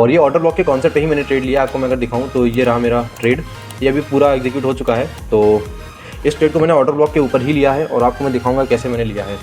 और ये order block के कॉन्सेप्ट पे ही मैंने ट्रेड लिया। आपको मैं अगर दिखाऊं तो ये रहा मेरा ट्रेड, ये अभी पूरा एग्जीक्यूट हो चुका है। तो इस ट्रेड को मैंने ऑर्डर ब्लॉक के ऊपर ही लिया है और आपको मैं दिखाऊंगा कैसे मैंने लिया है।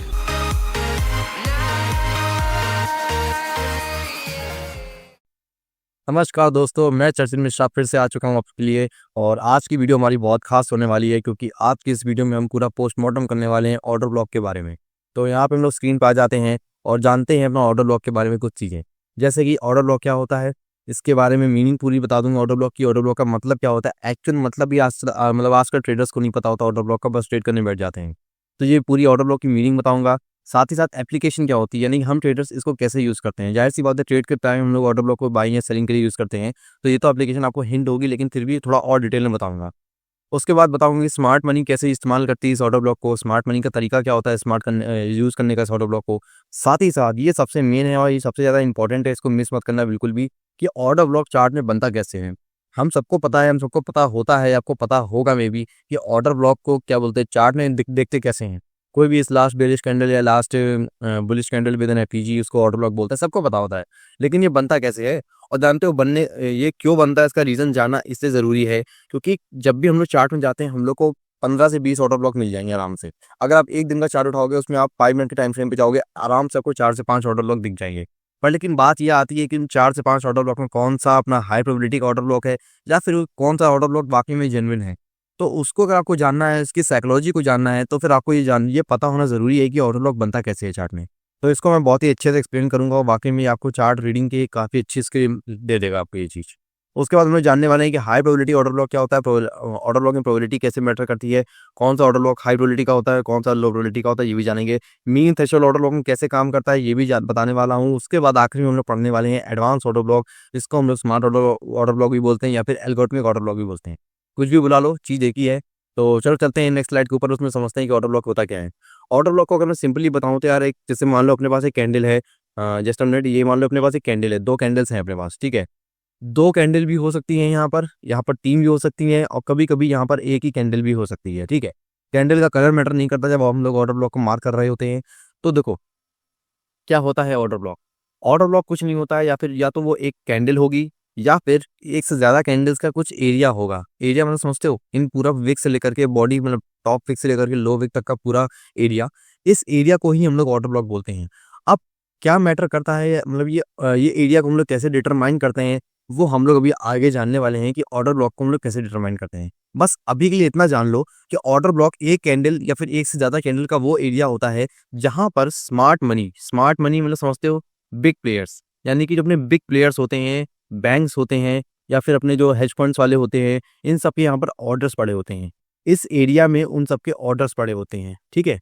नमस्कार दोस्तों, मैं चर्चिल मिश्रा फिर से आ चुका हूँ आपके लिए। और आज की वीडियो हमारी बहुत खास होने वाली है, क्योंकि आज की इस वीडियो में हम पूरा पोस्टमार्टम करने वाले हैं ऑर्डर ब्लॉक के बारे में। तो यहाँ पे हम लोग स्क्रीन पर आ जाते हैं और जानते हैं अपना ऑर्डर ब्लॉक के बारे में कुछ चीज़ें, जैसे कि ऑर्डर ब्लॉक क्या होता है, इसके बारे में मीनिंग पूरी बता दूंगा ऑर्डर ब्लॉक की। ऑर्डर ब्लॉक का मतलब क्या होता है, एक्चुअल मतलब भी आजकल ट्रेडर्स को नहीं पता होता ऑर्डर ब्लॉक का, बस ट्रेड करने बैठ जाते हैं। तो ये पूरी ऑर्डर ब्लॉक की मीनिंग बताऊंगा, साथ ही साथ एप्लीकेशन क्या होती है, यानी हम ट्रेडर्स इसको कैसे यूज़ करते हैं। जाहिर सी बात है, ट्रेड के टाइम हम लोग ऑर्डर ब्लॉक को बाइंग या सेलिंग के लिए यूज़ करते हैं। तो ये तो एप्लीकेशन आपको हिंट होगी, लेकिन फिर भी थोड़ा और डिटेल में बताऊंगा। उसके बाद बताऊंगा कि स्मार्ट मनी कैसे इस्तेमाल करती है इस ऑर्डर ब्लॉक को, स्मार्ट मनी का तरीका क्या होता है यूज़ करने का इस ऑर्डर ब्लॉक को। साथ ही साथ ये सबसे मेन है और ये सबसे ज़्यादा इंपॉर्टेंट है, इसको मिस मत करना बिल्कुल भी, कि ऑर्डर ब्लॉक चार्ट में बनता कैसे है। हम सबको पता है, हम सबको पता होता है, आपको पता होगा मे भी, कि ऑर्डर ब्लॉक को क्या बोलते हैं, चार्ट में देखते कैसे हैं। कोई भी इस लास्ट बेरिश कैंडल या last bullish candle with an FEG, उसको ऑर्डर ब्लॉक बोलता है, सबको पता होता है। लेकिन ये बनता कैसे है और जानते हो ये क्यों बनता है, इसका रीज़न जानना इससे ज़रूरी है, क्योंकि जब भी हम लोग चार्ट में जाते हैं हम लोग को 15 से 20 ऑर्डर ब्लॉक मिल जाएंगे आराम से। अगर आप एक दिन का चार्ट उठाओगे, उसमें आप 5 मिनट के टाइम फ्रेम पे जाओगे, आराम से आपको 4 से 5 ऑर्डर ब्लॉक दिख जाएंगे। पर लेकिन बात ये आती है कि उन 4 से 5 ऑर्डर ब्लॉक में कौन सा अपना हाई प्रोबेबिलिटी का ऑर्डर ब्लॉक है, या फिर कौन सा ऑर्डर ब्लॉक वाकई में जेन्युइन है। तो उसको अगर आपको जानना है, इसकी साइकोलॉजी को जानना है, तो फिर आपको ये पता होना ज़रूरी है कि ऑर्डर ब्लॉक बनता कैसे है चार्ट में। तो इसको मैं बहुत ही अच्छे से एक्सप्लेन करूँगा और वाकई में आपको चार्ट रीडिंग की काफ़ी अच्छी स्किल दे देगा आपको ये चीज़। उसके बाद हम लोग जानने वाले हैं कि हाई प्रोबेबिलिटी ऑर्डर ब्लॉक क्या होता है, ऑर्डर ब्लॉक में प्रोबेबिलिटी कैसे मैटर करती है, कौन सा ऑर्डर ब्लॉक हाई प्रोबेबिलिटी का होता है, कौन सा लो प्रोबेबिलिटी का होता है, ये भी जानेंगे। मीन थ्रेशोल्ड ऑर्डर ब्लॉक में कैसे काम करता है, ये भी बताने वाला हूँ। उसके बाद आखिरी में हम लोग पढ़ने वाले हैं एडवांस ऑर्डर ब्लॉक, जिसको हम लोग स्मार्ट ऑर्डर ब्लॉक भी बोलते हैं या फिर एल्गोरिथमिक ऑर्डर ब्लॉक भी बोलते हैं। कुछ भी बुला लो, चीज़ एक ही है। तो चलो चलते हैं नेक्स्ट स्लाइड के ऊपर, उसमें समझते हैं कि ऑर्डर ब्लॉक होता क्या है। ऑर्डर ब्लॉक को अगर मैं सिंपली बताऊँ तो यार, एक जैसे मान लो अपने पास एक कैंडल है, जस्ट मिनट, ये मान लो अपने पास एक कैंडल है, 2 कैंडल्स हैं अपने पास, ठीक है। 2 कैंडल भी हो सकती हैं यहाँ पर 3 भी हो सकती हैं, और कभी-कभी यहाँ पर एक ही कैंडल भी हो सकती है, ठीक है। कैंडल का कलर मैटर नहीं करता जब हम लोग ऑर्डर ब्लॉक को मार्क कर रहे होते हैं। तो देखो, क्या होता है ऑर्डर ब्लॉक? ऑर्डर ब्लॉक कुछ नहीं होता है, या फिर या तो वो एक कैंडल होगी, या फिर एक से ज़्यादा कैंडल्स का कुछ एरिया होगा। एरिया मतलब समझते हो? इन पूरा विक से लेकर के बॉडी, मतलब टॉप विक से लेकर के लो विक तक का पूरा एरिया, इस एरिया को ही हम लोग ऑर्डर ब्लॉक बोलते हैं। अब क्या मैटर करता है, मतलब ये एरिया को हम लोग कैसे डिटरमाइन करते हैं, वो हम लोग अभी आगे जानने वाले हैं कि ऑर्डर ब्लॉक को हम लोग कैसे डिटरमाइन करते हैं। बस अभी के लिए इतना जान लो कि ऑर्डर ब्लॉक एक कैंडल या फिर एक से ज़्यादा कैंडल का वो एरिया होता है, जहाँ पर स्मार्ट मनी मतलब समझते हो, बिग प्लेयर्स, यानी कि जो अपने बिग प्लेयर्स होते हैं, बैंक्स होते हैं, या फिर अपने जो हेज फंड्स वाले होते हैं, इन सब के यहाँ पर ऑर्डर्स पड़े होते हैं। इस एरिया में उन सब के ऑर्डर्स पड़े होते हैं, ठीक है।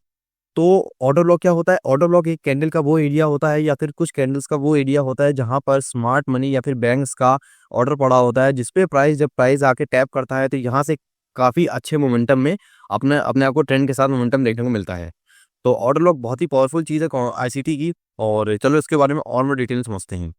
तो ऑर्डर ब्लॉक क्या होता है? ऑर्डर ब्लॉक एक कैंडल का वो एरिया होता है, या फिर कुछ कैंडल्स का वो एरिया होता है, जहाँ पर स्मार्ट मनी या फिर बैंक्स का ऑर्डर पड़ा होता है, जिसपे जब प्राइस आके टैप करता है, तो यहाँ से काफ़ी अच्छे मोमेंटम में अपने अपने आप को ट्रेंड के साथ मोमेंटम देखने को मिलता है। तो ऑर्डर ब्लॉक बहुत ही पावरफुल चीज़ है आईसीटी की। और चलो इसके बारे में और मैं डिटेल समझते हैं।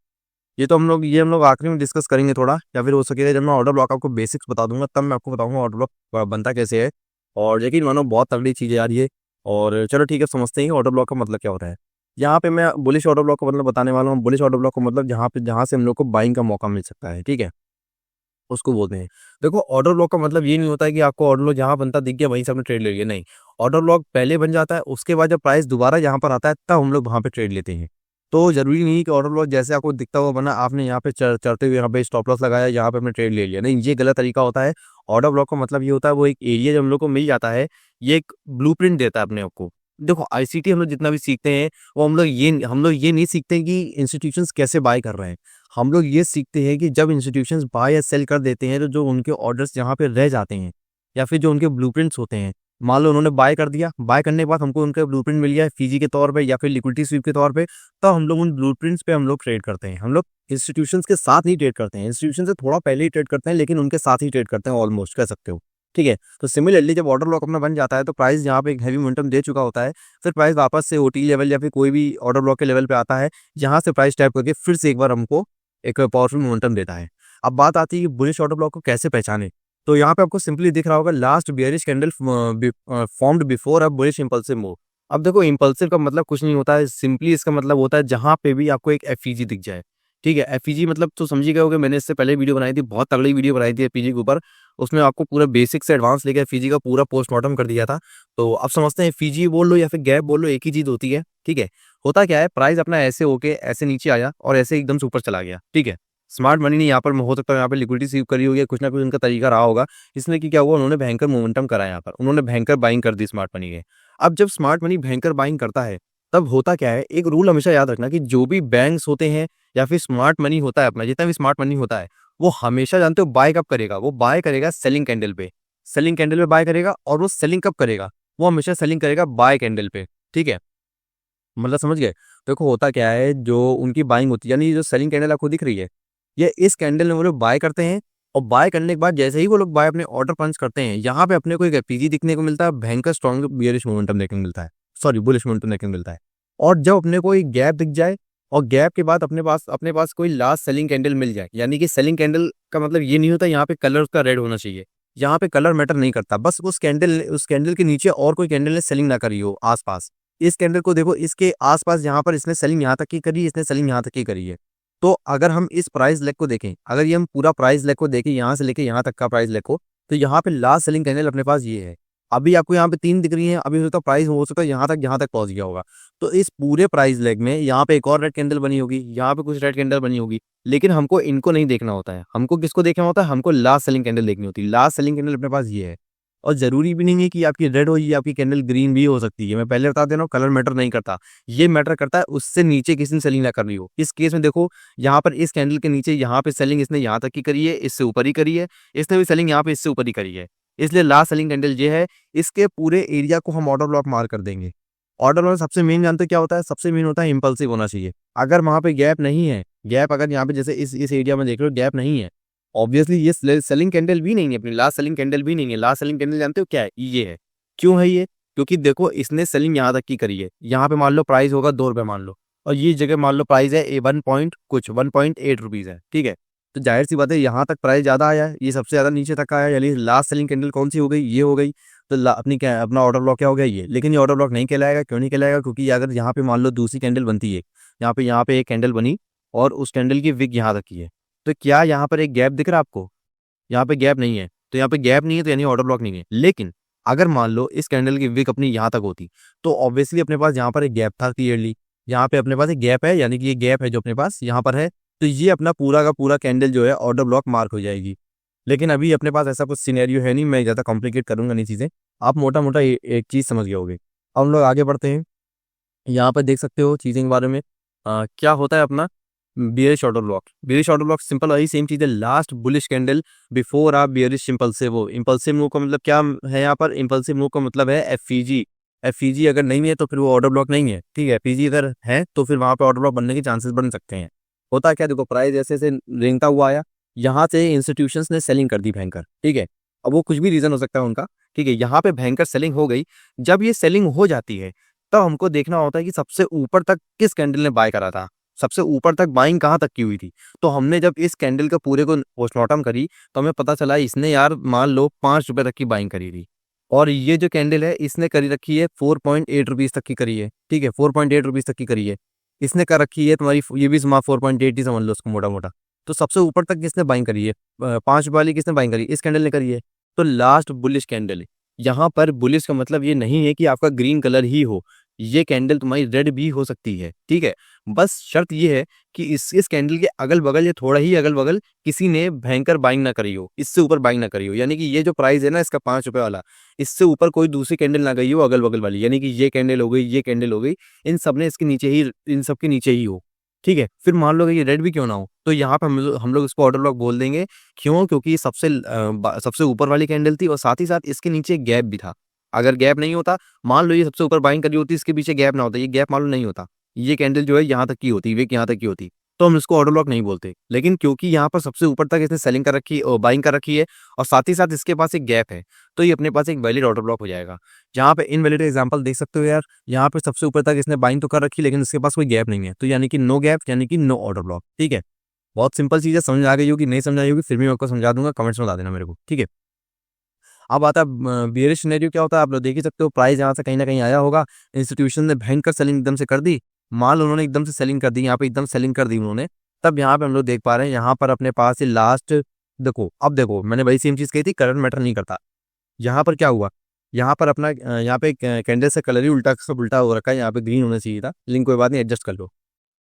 ये हम लोग आखिरी में डिस्कस करेंगे थोड़ा, या फिर हो सकेगा जब मैं ऑर्डर ब्लॉक आपको बेसिक्स बता दूंगा, तब मैं आपको बताऊंगा ऑर्डर ब्लॉक बनता कैसे है। और यकीन मानो बहुत तगड़ी चीज़ है यार ये। और चलो ठीक है, समझते हैं ऑर्डर ब्लॉक का मतलब क्या होता है। यहाँ पे मैं बुलिश ऑर्डर ब्लॉक का मतलब बताने वाला हूँ। बुलिश ऑर्डर ब्लॉक का मतलब जहाँ से हम लोग को बाइंग का मौका मिल सकता है, ठीक है, उसको बोलते हैं। देखो, ऑर्डर ब्लॉक का मतलब ये नहीं होता है कि आपको ऑर्डर ब्लॉक जहाँ बनता दिख गया वहीं से आपने ट्रेड ले लिया, नहीं। ऑर्डर ब्लॉक पहले बन जाता है, उसके बाद जब प्राइस दोबारा यहाँ पर आता है, तब हम लोग वहाँ पे ट्रेड लेते हैं। तो जरूरी नहीं कि ऑर्डर ब्लॉक जैसे आपको दिखता हुआ बना, आपने यहाँ पे चढ़ते हुए यहाँ पे स्टॉप लॉस लगाया, यहाँ पे आपने ट्रेड ले लिया, नहीं, ये गलत तरीका होता है। ऑर्डर ब्लॉक का मतलब ये होता है, वो एक एरिया जब हम लोग को मिल जाता है, ये एक ब्लूप्रिंट देता है अपने आप को। देखो, आईसीटी हम लोग जितना भी सीखते हैं, वो हम लोग ये नहीं सीखते हैं कि इंस्टीट्यूशंस कैसे बाय कर रहे हैं। हम लोग ये सीखते हैं कि जब इंस्टीट्यूशंस बाय या सेल कर देते हैं, तो जो उनके ऑर्डर्स यहाँ पे रह जाते हैं, या फिर जो उनके ब्लूप्रिंट्स होते हैं, मान लो उन्होंने बाय कर दिया, बाय करने के बाद हमको उनका ब्लूप्रिंट मिल गया फीजी के तौर पे या फिर लिक्विडिटी स्वीप के तौर पे, तो हम लोग उन ब्लूप्रिंट्स पे हम लोग ट्रेड करते हैं। हम लोग इंस्टीट्यूशंस के साथ नहीं ट्रेड करते हैं, इंस्टीट्यूशन से थोड़ा पहले ही ट्रेड करते हैं, लेकिन उनके साथ ही ट्रेड करते हैं, ऑलमोस्ट कह सकते हो, ठीक है। तो सिमिलरली जब ऑर्डर ब्लॉक अपना बन जाता है, तो प्राइस यहाँ पे एक हैवी मोमेंटम दे चुका होता है, फिर प्राइस वापस से ओटी लेवल या फिर कोई भी ऑर्डर ब्लॉक के लेवल पे आता है, जहाँ से प्राइस टैप करके फिर से एक बार हमको एक पावरफुल मोमेंटम देता है। अब बात आती है कि बुलिश ऑर्डर ब्लॉक को कैसे पहचाने। तो यहाँ पे आपको सिंपली दिख रहा होगा, last bearish candle formed before a bullish impulsive move. अब देखो, इंपल्सिव का मतलब कुछ नहीं होता है, सिंपली इसका मतलब होता है जहाँ पे भी आपको एक एफईजी दिख जाए, ठीक है। एफईजी मतलब तो समझ ही गए होगे, मैंने इससे पहले वीडियो बनाई थी, बहुत तगड़ी वीडियो बनाई थी एफईजी के ऊपर। उसमें आपको पूरा बेसिक से एडवांस लेके एफईजी का पूरा पोस्टमार्टम कर दिया था। तो अब समझते हैं, एफईजी बोल लो या फिर गैप बोल लो, एक ही चीज होती है। ठीक है। होता क्या है, प्राइस अपना ऐसे होके ऐसे नीचे आया और ऐसे एकदम से ऊपर चला गया। ठीक है। स्मार्ट मनी नहीं, यहाँ पर हो सकता है यहाँ पे लिक्विडिटी सीव करी होगी, कुछ ना कुछ उनका तरीका रहा होगा। इसने कि क्या हुआ, उन्होंने भयंकर मोमेंटम करा यहाँ पर, उन्होंने भयंकर बाइंग कर दी स्मार्ट मनी के। अब जब स्मार्ट मनी भयंकर बाइंग करता है, तब होता क्या है, एक रूल हमेशा याद रखना कि जो भी बैंक्स होते हैं या फिर स्मार्ट मनी होता है, अपना जितना भी स्मार्ट मनी होता है, वो हमेशा जानते हो बाय कब करेगा, वो बाय करेगा सेलिंग कैंडल पे। सेलिंग कैंडल पे बाय करेगा, और वो सेलिंग कब करेगा, वो हमेशा सेलिंग करेगा बाय कैंडल पे। ठीक है, मतलब समझ गए। देखो होता क्या है, जो उनकी बाइंग होती है, यानी जो सेलिंग कैंडल आपको दिख रही है, ये इस कैंडल में वो लोग बाय करते हैं। और बाय करने के बाद जैसे ही वो लोग बाय अपने ऑर्डर पंच करते हैं, यहाँ पे अपने को एक एफपीजी दिखने को मिलता है, भयंकर स्ट्रॉन्ग बियरिश मोमेंटम देखने को मिलता है, सॉरी बुलिश मोमेंटम देखने को मिलता है। और जब अपने को एक गैप दिख जाए, और गैप के बाद अपने पास कोई लास्ट सेलिंग कैंडल मिल जाए, यानी कि सेलिंग कैंडल का मतलब ये नहीं होता यहाँ पे कलर उसका रेड होना चाहिए, यहाँ पे कलर मैटर नहीं करता, बस उस कैंडल के नीचे और कोई कैंडल ने सेलिंग ना करी हो आसपास। इस कैंडल को देखो, इसके आसपास यहाँ पर इसने सेलिंग यहाँ तक की करी है, इसने सेलिंग यहाँ तक की करी है। तो अगर हम इस प्राइस लेग को देखें, अगर ये हम पूरा प्राइस लेग को देखें, यहाँ से लेके यहाँ तक का प्राइस लेग को, तो यहाँ पे लास्ट सेलिंग कैंडल अपने पास ये है। अभी आपको यहाँ पे 3 दिख रही है, अभी उसका प्राइस हो सकता है यहाँ तक पहुंच गया होगा। तो इस पूरे प्राइस लेग में यहाँ पे एक और रेड कैंडल बनी होगी, यहाँ पे कुछ रेड कैंडल बनी होगी, लेकिन हमको इनको नहीं देखना होता है। हमको किसको देखना होता है, हमको लास्ट सेलिंग कैंडल देखनी होती है। लास्ट सेलिंग कैंडल अपने पास ये है। और जरूरी भी नहीं है कि आपकी रेड हो, ये आपकी कैंडल ग्रीन भी हो सकती है। मैं पहले बता दे रहा हूँ, कलर मैटर नहीं करता, ये मैटर करता है उससे नीचे किसी ने सेलिंग ना कर रही हो। इस केस में देखो, यहाँ पर इस कैंडल के नीचे यहाँ पे सेलिंग इसने यहाँ तक की करी है, इससे ऊपर ही करी है, इसने भी सेलिंग यहाँ पे इससे ऊपर ही करी है, इसलिए लास्ट सेलिंग कैंडल ये है। इसके पूरे एरिया को हम ऑर्डर ब्लॉक मार कर देंगे। ऑर्डर ब्लॉक सबसे मेन जानते हो क्या होता है, सबसे मेन होता है इंपल्सिव होना चाहिए। अगर वहां पे गैप नहीं है, गैप अगर यहाँ पे जैसे इस एरिया में देख रहे हो गैप नहीं है, ऑब्वियसली ये सेलिंग कैंडल भी नहीं है, अपनी लास्ट सेलिंग कैंडल भी नहीं है। लास्ट सेलिंग कैंडल जानते हो क्या है, ये है। क्यों है ये, क्योंकि देखो इसने सेलिंग यहाँ तक की करी है, यहाँ पे मान लो प्राइस होगा 2 रुपये मान लो, और ये जगह मान लो प्राइस है 1 पॉइंट कुछ 1.8 रुपीज़ है। ठीक है, तो जाहिर सी बात है यहाँ तक प्राइस ज़्यादा आया है, ये सबसे ज़्यादा नीचे तक आया है, यानी लास्ट सेलिंग कैंडल कौन सी हो गई, ये हो गई। तो अपना ऑर्डर ब्लॉक क्या हो गया ये। लेकिन ये ऑर्डर ब्लॉक नहीं कहलाएगा, क्यों नहीं कहलाएगा, क्योंकि अगर यहाँ पे मान लो दूसरी कैंडल बनती है, यहाँ पे एक कैंडल बनी और उस कैंडल की विक यहाँ तक की है, तो क्या यहाँ पर एक गैप दिख रहा है आपको, यहाँ पे गैप नहीं है, तो यहाँ पे गैप नहीं है तो यानी ऑर्डर ब्लॉक नहीं है। लेकिन अगर मान लो इस कैंडल की विक अपनी यहाँ तक होती, तो ऑब्वियसली अपने पास यहाँ पर एक गैप था क्लियरली, यहाँ पे अपने पास एक गैप है, यानी कि ये गैप है जो अपने पास यहाँ पर है, तो ये अपना पूरा का पूरा कैंडल जो है ऑर्डर ब्लॉक मार्क हो जाएगी। लेकिन अभी अपने पास ऐसा कुछ सिनेरियो है नहीं, मैं ज़्यादा कॉम्प्लिकेट करूंगा नहीं चीज़ें, आप मोटा मोटा एक चीज़ समझ गए होगे। अब हम लोग आगे बढ़ते हैं, यहाँ पर देख सकते हो चीज़ें के बारे में। क्या होता है अपना bearish order block. Bearish order block simple वही सेम चीज़ है, लास्ट बुलिश कैंडल बिफोर आप बियरिश इंपल्सिव हो। इंपल्सिव मूव का मतलब क्या है, यहाँ पर इंपल्सिव मूव का मतलब है एफईजी। एफईजी अगर नहीं है तो फिर वो ऑर्डर ब्लॉक नहीं है। ठीक है, एफईजी अगर है तो फिर वहाँ पे ऑर्डर ब्लॉक बनने के चांसेस बन सकते हैं। होता क्या, देखो प्राइस ऐसे से रेंगता हुआ आया, यहाँ से इंस्टीट्यूशंस ने सेलिंग कर दी भयंकर। ठीक है, अब वो कुछ भी रीजन हो सकता है उनका। ठीक है, यहाँ पे भयंकर सेलिंग हो गई। जब ये सेलिंग हो जाती है, तब हमको देखना होता है कि सबसे ऊपर तक किस कैंडल ने बाय करा था, सबसे ऊपर तक बाइंग कहाँ तक की हुई थी। तो हमने जब इस कैंडल का पूरे को पोस्टमार्टम करी, तो हमें पता चला इसने यार मान लो 5 रुपए तक की बाइंग करी थी, और ये जो कैंडल है इसने करी रखी है 4.8 रुपीज़ तक की करी है। ठीक है, 4.8 रुपीज़ तक की करी है इसने कर रखी है तुम्हारी, ये भी 4.8 ही समझ लो उसको मोटा मोटा। तो सबसे ऊपर तक किसने बाइंग करी है, 5 रुपये वाली किसने बाइंग करी, इस कैंडल ने करी है। तो लास्ट बुलिश कैंडल है। यहाँ पर बुलिश का मतलब ये नहीं है कि आपका ग्रीन कलर ही हो, ये कैंडल तुम्हारी रेड भी हो सकती है। ठीक है, बस शर्त ये है कि इस कैंडल के अगल बगल या थोड़ा ही अगल बगल किसी ने भयंकर बाइंग ना करी हो, इससे ऊपर बाइंग ना करी हो, यानी कि ये जो प्राइस है ना इसका 5 रुपये वाला, इससे ऊपर कोई दूसरी कैंडल ना गई हो अगल बगल वाली, यानी कि ये कैंडल हो गई, ये कैंडल हो गई, इन सब ने इसके नीचे ही, इन सब के नीचे ही हो। ठीक है, फिर मान लो कि ये रेड भी क्यों ना हो, तो यहाँ पे हम लोग इसको ऑर्डर ब्लॉक बोल देंगे। क्यों, क्योंकि ये सबसे ऊपर वाली कैंडल थी और साथ ही साथ इसके नीचे गैप भी था। अगर गैप नहीं होता, मान लो ये सबसे ऊपर बाइंग करी होती, इसके पीछे गैप ना होता, ये गैप मान लो नहीं होता, ये कैंडल जो है यहाँ तक की होती, विक यहाँ तक की होती, तो हम इसको ऑर्डर ब्लॉक नहीं बोलते। लेकिन क्योंकि यहाँ पर सबसे ऊपर तक इसने सेलिंग कर रखी और बाइंग कर रखी है, और साथ ही साथ इसके पास एक गैप है, तो ये अपने पास एक वैलिड ऑर्डर ब्लॉक हो जाएगा। जहाँ पे इनवैलिड एग्जांपल देख सकते हो यार, यहाँ पे सबसे ऊपर तक इसने बाइंग तो कर रखी, लेकिन इसके पास कोई गैप नहीं है, तो यानी कि नो गैप, यानी कि नो ऑर्डर ब्लॉक। ठीक है, बहुत सिंपल चीज़ है, समझ आ गई होगी, नहीं समझ आई होगी फिर भी मैं आपको समझा दूंगा, कमेंट्स में बता देना मेरे को। ठीक है, अब आता है बियरिश सिनेरियो। क्या होता है आप लोग देख ही सकते हो, प्राइस यहाँ से कहीं ना कहीं आया होगा, इंस्टीट्यूशन ने भयंकर सेलिंग एकदम से कर दी, माल उन्होंने एकदम से सेलिंग कर दी, यहाँ पे एकदम सेलिंग कर दी उन्होंने, तब यहाँ पे हम लोग देख पा रहे हैं, यहाँ पर अपने पास ये लास्ट देखो, अब देखो मैंने वही सेम चीज़ कही थी, कलर मैटर नहीं करता। यहाँ पर क्या हुआ, यहाँ पर अपना यहाँ पे कैंडल से कलर ही उल्टा सब उल्टा हो रखा है, यहाँ पे ग्रीन होना चाहिए था, लेकिन कोई बात नहीं, एडजस्ट कर लो।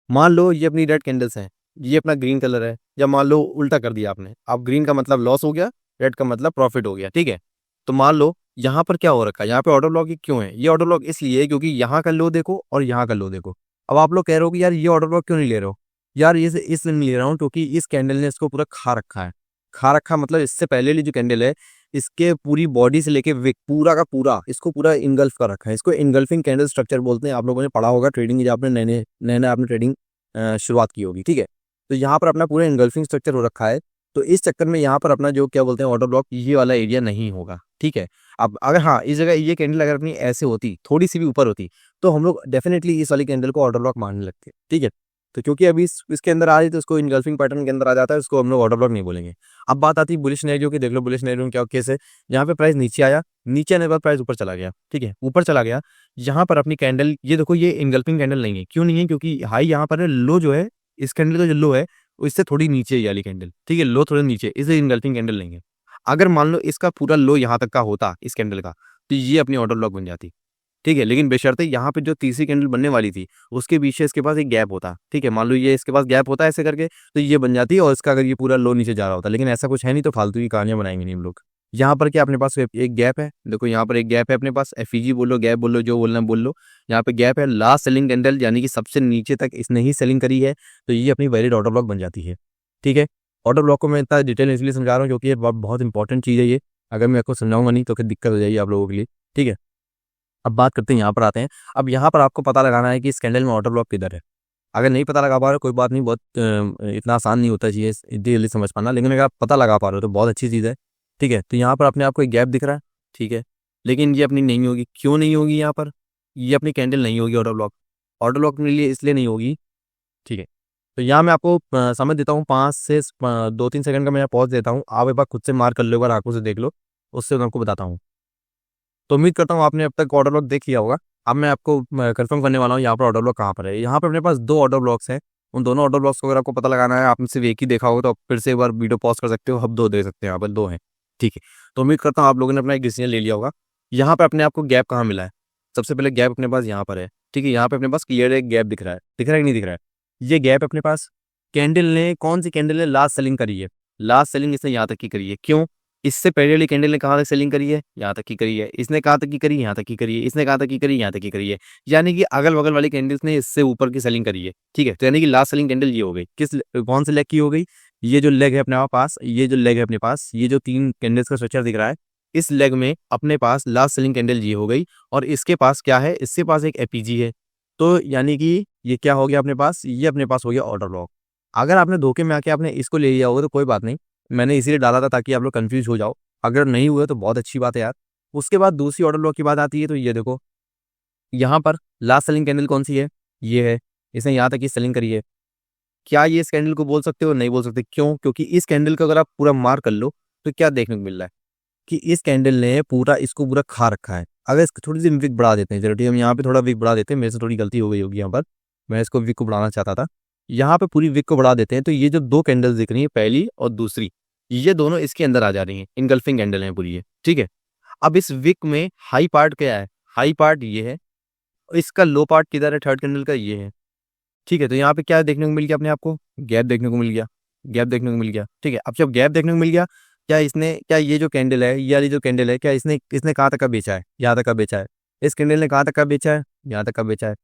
मान लो ये अपनी रेड कैंडल्स हैं, ये अपना ग्रीन कलर है, या मान लो उल्टा कर दिया आपने, अब ग्रीन का मतलब लॉस हो गया, रेड का मतलब प्रॉफिट हो गया, ठीक है। तो मान लो यहाँ पर क्या हो रखा है, यहाँ पे ऑर्डर ब्लॉक क्यों है, ये ऑर्डर ब्लॉक इसलिए है क्योंकि यहाँ का लो देखो और यहाँ का लो देखो। अब आप लोग कह रहे हो कि यार ये ऑर्डर ब्लॉक क्यों नहीं ले रहे हो, यार ये इसलिए नहीं ले रहा हूँ क्योंकि इस कैंडल ने इसको पूरा खा रखा है। खा रखा मतलब इससे पहले वाली जो कैंडल है, इसके पूरी बॉडी से लेके विक पूरा का पूरा इसको पूरा इनगल्फ कर रखा है। इसको इनगल्फिंग कैंडल स्ट्रक्चर बोलते हैं। आप लोगों ने पढ़ा होगा ट्रेडिंग, जब आपने नए नए आपने ट्रेडिंग शुरुआत की होगी, ठीक है। तो यहाँ पर अपना पूरा इनगल्फिंग स्ट्रक्चर हो रखा है, तो इस चक्कर में यहाँ पर अपना जो क्या बोलते हैं ऑर्डर ब्लॉक, ये वाला एरिया नहीं होगा, ठीक है। अब अगर हाँ इस जगह ये कैंडल अगर अपनी ऐसे होती, थोड़ी सी भी ऊपर होती, तो हम लोग डेफिनेटली इस वाली कैंडल को ऑर्डर ब्लॉक मानने लगते, ठीक है। तो क्योंकि अभी इसके अंदर आ रही, तो इसको इनगल्फिंग पैटर्न के अंदर आ जाता है, उसको हम लोग ऑर्डर ब्लॉक नहीं बोलेंगे। अब बात आती है बुलिश सिनेरियो की। देख लो बुलिश सिनेरियो में क्या केस है, यहाँ पे प्राइस नीचे आया, नीचे आने के बाद प्राइस ऊपर चला गया, ठीक है, ऊपर चला गया। यहाँ पर अपनी कैंडल ये देखो, ये इनगल्फिंग कैंडल नहीं है, क्यों नहीं है, क्योंकि हाई यहाँ पर है, लो जो है इस कैंडल का जो लो है इससे थोड़ी नीचे ये वाली कैंडल, ठीक है, लो थोड़े नीचे, इसे इनगल्फिंग कैंडल नहीं है। अगर मान लो इसका पूरा लो यहाँ तक का होता इस कैंडल का, तो ये अपनी ऑर्डर ब्लॉक बन जाती, ठीक है। लेकिन बेशर्ते यहाँ पे जो तीसरी कैंडल बनने वाली थी, उसके पीछे इसके पास एक गैप होता, ठीक है, मान लो ये इसके पास गैप होता है ऐसे करके, तो ये बन जाती है, और इसका अगर ये पूरा लो नीचे जा रहा होता, लेकिन ऐसा कुछ है नहीं, तो फालतू की कहानियां बनाएंगे नहीं हम लोग। यहाँ पर क्या अपने पास एक गैप है, देखो यहाँ पर एक गैप है अपने पास, एफईजी बोलो, गैप बोलो, जो बोलना है बोल लो। यहाँ पे गैप है, लास्ट सेलिंग कैंडल यानी कि सबसे नीचे तक इसने ही सेलिंग करी है, तो ये अपनी वैलिड ऑर्डर ब्लॉक बन जाती है, ठीक है। ऑर्डर ब्लॉक को मैं इतना डिटेल इसलिए समझा रहा हूँ क्योंकि ये बहुत इंपॉर्टेंट चीज़ है ये, अगर मैं आपको समझाऊंगा नहीं तो फिर दिक्कत हो जाएगी आप लोगों के लिए, ठीक है। अब बात करते हैं, यहाँ पर आते हैं। अब यहाँ पर आपको पता लगाना है कि इस कैंडल में ऑर्डर ब्लॉक किधर है। अगर नहीं पता लगा पा रहे हो कोई बात नहीं, बहुत इतना आसान नहीं होता चीज़ इतनी जल्दी समझ पाना, लेकिन अगर आप पता लगा पा रहे हो तो बहुत अच्छी चीज़ है, ठीक है। तो यहाँ पर अपने आपको एक गैप दिख रहा है, ठीक है, लेकिन ये अपनी नहीं होगी, क्यों नहीं होगी, यहाँ पर ये अपनी कैंडल नहीं होगी ऑर्डर ब्लॉक। ऑर्डर ब्लॉक मेरे लिए इसलिए नहीं होगी, ठीक है। तो यहाँ मैं आपको समझ देता हूँ, 5 से 2-3 सेकंड का मैं पॉज देता हूँ, आप एक बार खुद से मार्क कर लो, एक बार आंखों से देख लो, उससे मैं आपको बताता हूँ। तो उम्मीद करता हूँ आपने अब तक ऑर्डर ब्लॉक देख लिया होगा। अब मैं आपको कंफर्म करने वाला हूँ यहाँ पर ऑर्डर ब्लॉक कहाँ पर है। यहाँ पर अपने पास 2 ऑर्डर ब्लॉक्स हैं, उन दोनों ऑर्डर ब्लॉक्स को अगर आपको पता लगाना है, आपने सिर्फ एक ही देखा होगा तो आप फिर से एक बार वीडियो पॉज कर सकते हो, अब 2 दे सकते हैं, यहाँ पर 2 हैं, ठीक है। तो उम्मीद करता हूँ आप लोगों ने अपना एक डिसीजन ले लिया होगा। यहाँ पर अपने आपको गैप कहाँ मिला है, सबसे पहले गैप अपने पास यहाँ पर है, ठीक है। यहाँ पे अपने पास क्लियर एक गैप दिख रहा है, दिख रहा है कि नहीं दिख रहा है, ये गैप अपने पास। कैंडल ने, कौन सी कैंडल ने लास्ट सेलिंग करी है, लास्ट सेलिंग इसने यहाँ तक की करी है, क्यों, इससे पहले वाली कैंडल ने कहाँ तक सेलिंग करी है, यहाँ तक की करी है, इसने कहाँ तक की करी, यहाँ तक की करी है, इसने कहाँ तक की करी, यहाँ तक की करी है, यानी कि अगल बगल वाली कैंडल्स ने इससे ऊपर की सेलिंग करी है, ठीक है। तो यानी कि लास्ट सेलिंग कैंडल ये हो गई, कौन से लेग की हो गई, ये जो लेग है अपने पास, ये जो लेग है अपने पास, ये जो 3 कैंडल्स का स्ट्रक्चर दिख रहा है, इस लेग में अपने पास लास्ट सेलिंग कैंडल ये हो गई, और इसके पास क्या है, इसके पास एक एपीजी है, तो यानी कि ये क्या हो गया अपने पास, ये अपने पास हो गया ऑर्डर ब्लॉक। अगर आपने धोखे में आके आपने इसको ले लिया होगा तो कोई बात नहीं, मैंने इसीलिए डाला था ताकि आप लोग कंफ्यूज हो जाओ, अगर नहीं हुए तो बहुत अच्छी बात है यार। उसके बाद दूसरी ऑर्डर ब्लॉक की बात आती है, तो ये देखो यहाँ पर लास्ट सेलिंग कैंडल कौन सी है, ये है, इसने यहाँ तक की सेलिंग करी है। क्या ये इस कैंडल को बोल सकते हो, नहीं बोल सकते, क्यों, क्योंकि इस कैंडल को अगर आप पूरा मार्क कर लो तो क्या देखने को मिल रहा है कि इस कैंडल ने पूरा इसको पूरा खा रखा है। अगर इसको थोड़ी सी विक बढ़ा देते हैं, चलो ठीक है, हम यहाँ पे थोड़ा विक बढ़ा देते हैं, मेरे से थोड़ी गलती हो गई होगी यहाँ पर, मैं इसको विक को बढ़ाना चाहता था, यहाँ पे पूरी विक को बढ़ा देते हैं, तो ये जो 2 कैंडल्स दिख रही है, पहली और दूसरी, ये दोनों इसके अंदर आ जा रही हैं, इनगल्फिंग कैंडल है पूरी ये, ठीक है। अब इस विक में हाई पार्ट क्या है, हाई पार्ट ये है, इसका लो पार्ट किधर है, थर्ड कैंडल का ये है, ठीक है। तो यहाँ पे क्या देखने को मिल गया अपने आपको, गैप देखने को मिल गया, गैप देखने को मिल गया, ठीक है। अब जब गैप देखने को मिल गया, क्या ये जो कैंडल है, ये वाली जो कैंडल है, क्या इसने इसने कहाँ तक का बेचा है, यहाँ तक का बेचा है, इस कैंडल ने कहाँ तक का बेचा है, यहाँ तक का बेचा है,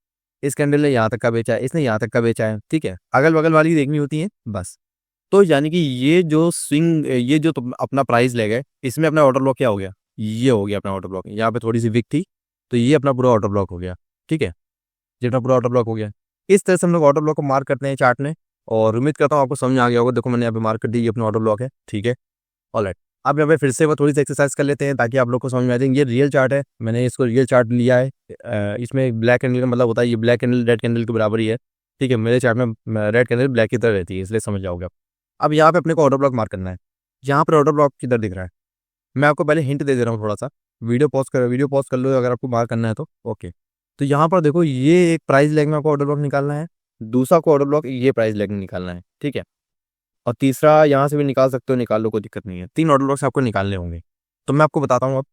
इस कैंडल ने यहाँ तक का बेचा है, इसने यहाँ तक का बेचा है, ठीक है। अगल बगल वाली देखनी होती है बस। तो यानी कि ये जो स्विंग, ये जो अपना प्राइस ले गए, इसमें अपना ऑर्डर ब्लॉक क्या हो गया, ये हो गया अपना ऑर्डर ब्लॉक। यहाँ पे थोड़ी सी विक थी, तो ये अपना पूरा ऑर्डर ब्लॉक हो गया, ठीक है, ये अपना पूरा ऑर्डर ब्लॉक हो गया। इस तरह से हम लोग ऑर्डर ब्लॉक को मार्क करते हैं चार्ट में, और उम्मीद करता हूँ आपको समझ आ गया होगा। देखो मैंने यहाँ पे मार्क कर दी, ये अपना ऑर्डर ब्लॉक है, ठीक है, ऑलराइट। अब यहाँ पे फिर से वो थोड़ी सी एक्सरसाइज कर लेते हैं ताकि आप लोग को समझ में आ जाए। ये रियल चार्ट है, मैंने इसको रियल चार्ट लिया है, इसमें ब्लैक कैंडल का मतलब होता है, ये ब्लैक कैंडल रेड कैंडल के बराबर ही है, ठीक है। मेरे चार्ट में रेड कैंडल ब्लैक की तरह रहती है, इसलिए समझ जाओगे आप। अब यहाँ पे अपने को ऑर्डर ब्लॉक मार्क करना है, यहाँ पर ऑर्डर ब्लॉक किधर दिख रहा है, मैं आपको पहले हिंट दे रहा हूँ थोड़ा सा, वीडियो पॉज कर लो अगर आपको मार्क करना है तो, ओके। तो यहाँ पर देखो, ये एक प्राइस लेग में आपको ऑर्डर ब्लॉक निकालना है, दूसरा को ऑर्डर ब्लॉक ये प्राइस लेग में निकालना है, ठीक है। और तीसरा यहाँ से भी निकाल सकते हो, निकाल लो, कोई दिक्कत नहीं है। 3 ऑर्डर ब्लॉक्स आपको निकालने होंगे। तो मैं आपको बताता हूँ अब।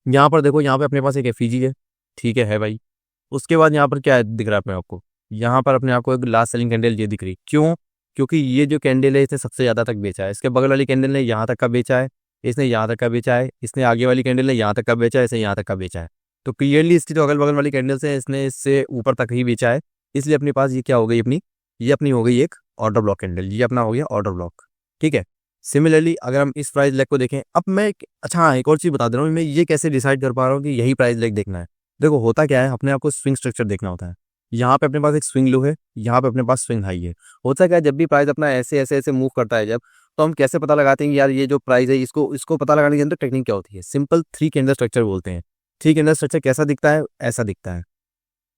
यहाँ पर देखो, यहाँ पे अपने पास एक एफईजी है, ठीक है भाई। उसके बाद यहाँ पर क्या दिख रहा है अपने आपको, यहाँ पर अपने आपको एक लास्ट सेलिंग कैंडल ये दिख रही। क्यों? क्योंकि ये जो कैंडल है इसने सबसे ज़्यादा तक बेचा है। इसके बगल वाली कैंडल ने यहाँ तक का बेचा है, इसने यहाँ तक का बेचा है, इसने आगे वाली कैंडल ने यहाँ तक का बेचा है, इसने यहाँ तक का बेचा है। तो क्लियरली इसकी जो अगल बगल वाली कैंडल्स है इसने इससे ऊपर तक ही बेचा है। इसलिए अपने पास ये क्या हो गई अपनी, ये अपनी हो गई एक ऑर्डर ब्लॉक कैंडल, ये अपना हो गया ऑर्डर ब्लॉक, ठीक है। सिमिलरली अगर हम इस प्राइस लेग को देखें, अब मैं अच्छा हाँ एक और चीज़ बता दे रहा हूँ, मैं ये कैसे डिसाइड कर पा रहा हूँ कि यही प्राइस लेग देखना है। देखो होता क्या है, अपने आपको स्विंग स्ट्रक्चर देखना होता है। यहाँ पे अपने पास एक स्विंग लो है, यहाँ पे अपने पास स्विंग हाई है। होता क्या है, जब भी प्राइस अपना ऐसे ऐसे ऐसे मूव करता है जब, तो हम कैसे पता लगाते हैं कि यार ये जो प्राइस है इसको इसको पता लगाने के अंदर टेक्निक क्या होती है, सिंपल 3 कैंडल स्ट्रक्चर बोलते हैं। 3 कैंडल स्ट्रक्चर कैसा दिखता है, ऐसा दिखता है।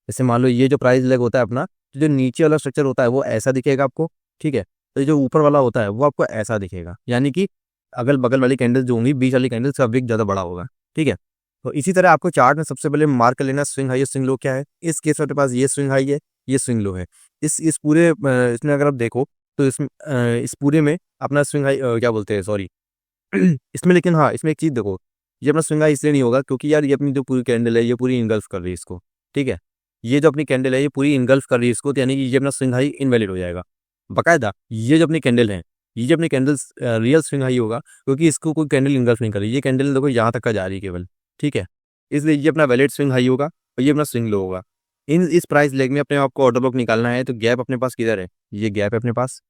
जैसे मान लो ये जो प्राइस लेग होता है अपना, तो जो नीचे वाला स्ट्रक्चर होता है वो ऐसा दिखेगा आपको, ठीक है। तो जो ऊपर वाला होता है वो आपको ऐसा दिखेगा, यानी कि अगल बगल वाली कैंडल जो होंगी, बीच वाली कैंडल का विक ज़्यादा बड़ा होगा, ठीक है। तो इसी तरह आपको चार्ट में सबसे पहले मार्क कर लेना स्विंग हाई और स्विंग लो क्या है। इस केस में अपने पास ये स्विंग हाई है, ये स्विंग लो है। इस पूरे इसमें अगर आप देखो तो इस पूरे में अपना स्विंग हाई क्या बोलते हैं, सॉरी इसमें, लेकिन हाँ इसमें एक चीज़ देखो, ये अपना स्विंग हाई इसलिए नहीं होगा क्योंकि यार ये अपनी जो पूरी कैंडल है ये पूरी इनगल्फ कर रही है इसको, ठीक है। ये जो अपनी कैंडल है ये पूरी इनगल्फ कर रही है इसको, तो यानी कि ये अपना स्विंग हाई इनवैलिड हो जाएगा। बाकायदा ये जो अपनी कैंडल है, ये जो अपनी कैंडल्स रियल स्विंग हाई होगा, क्योंकि इसको कोई कैंडल इनगल्फ नहीं कर रही। ये कैंडल देखो यहाँ तक का जा रही है केवल, ठीक है। इसलिए ये अपना वैलिड स्विंग हाई होगा और ये अपना स्विंग लो होगा। इस प्राइस लेग में अपने आपको ऑर्डर ब्लॉक निकालना है, तो गैप अपने पास किधर है, ये गैप है अपने पास।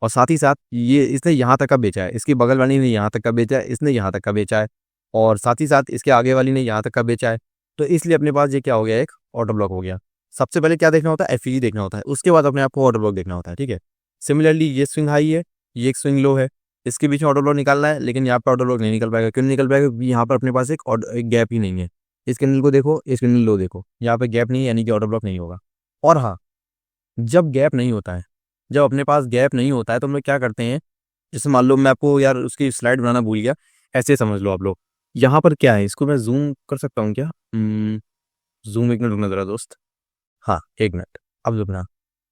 और साथ ही साथ ये इसने यहाँ तक का बेचा है, इसकी बगल वाली ने यहाँ तक का बेचा है, इसने यहाँ तक का बेचा है, और साथ ही साथ इसके आगे वाली ने यहाँ तक का बेचा है। तो इसलिए अपने पास ये क्या हो गया, एक ऑर्डर ब्लॉक हो गया। सबसे पहले क्या देखना होता है, एफईजी देखना होता है, उसके बाद अपने आपको ऑर्डर ब्लॉक देखना होता है, ठीक है। सिमिलरली ये स्विंग हाई है, ये एक स्विंग लो है, इसके बीच में ऑर्डर ब्लॉक निकालना है, लेकिन यहाँ पर ऑर्डर ब्लॉक नहीं निकल पाएगा। क्यों नहीं निकल पाएगा, क्योंकि यहाँ पर अपने पास एक गैप ही नहीं है। इस कैंडल को देखो, इस कैंडल लो देखो, यहाँ पे गैप नहीं है, यानी कि ऑर्डर ब्लॉक नहीं होगा। और हाँ, जब गैप नहीं होता है, जब अपने पास गैप नहीं होता है तो हम लोग क्या करते हैं, जैसे मान लो मैं आपको यार उसकी स्लाइड बनाना भूल गया, ऐसे समझ लो आप लोग। यहाँ पर क्या है, इसको मैं जूम कर सकता हूँ क्या, जूम, एक मिनट रुकना जरा दोस्त, हाँ एक मिनट, अब रुकना,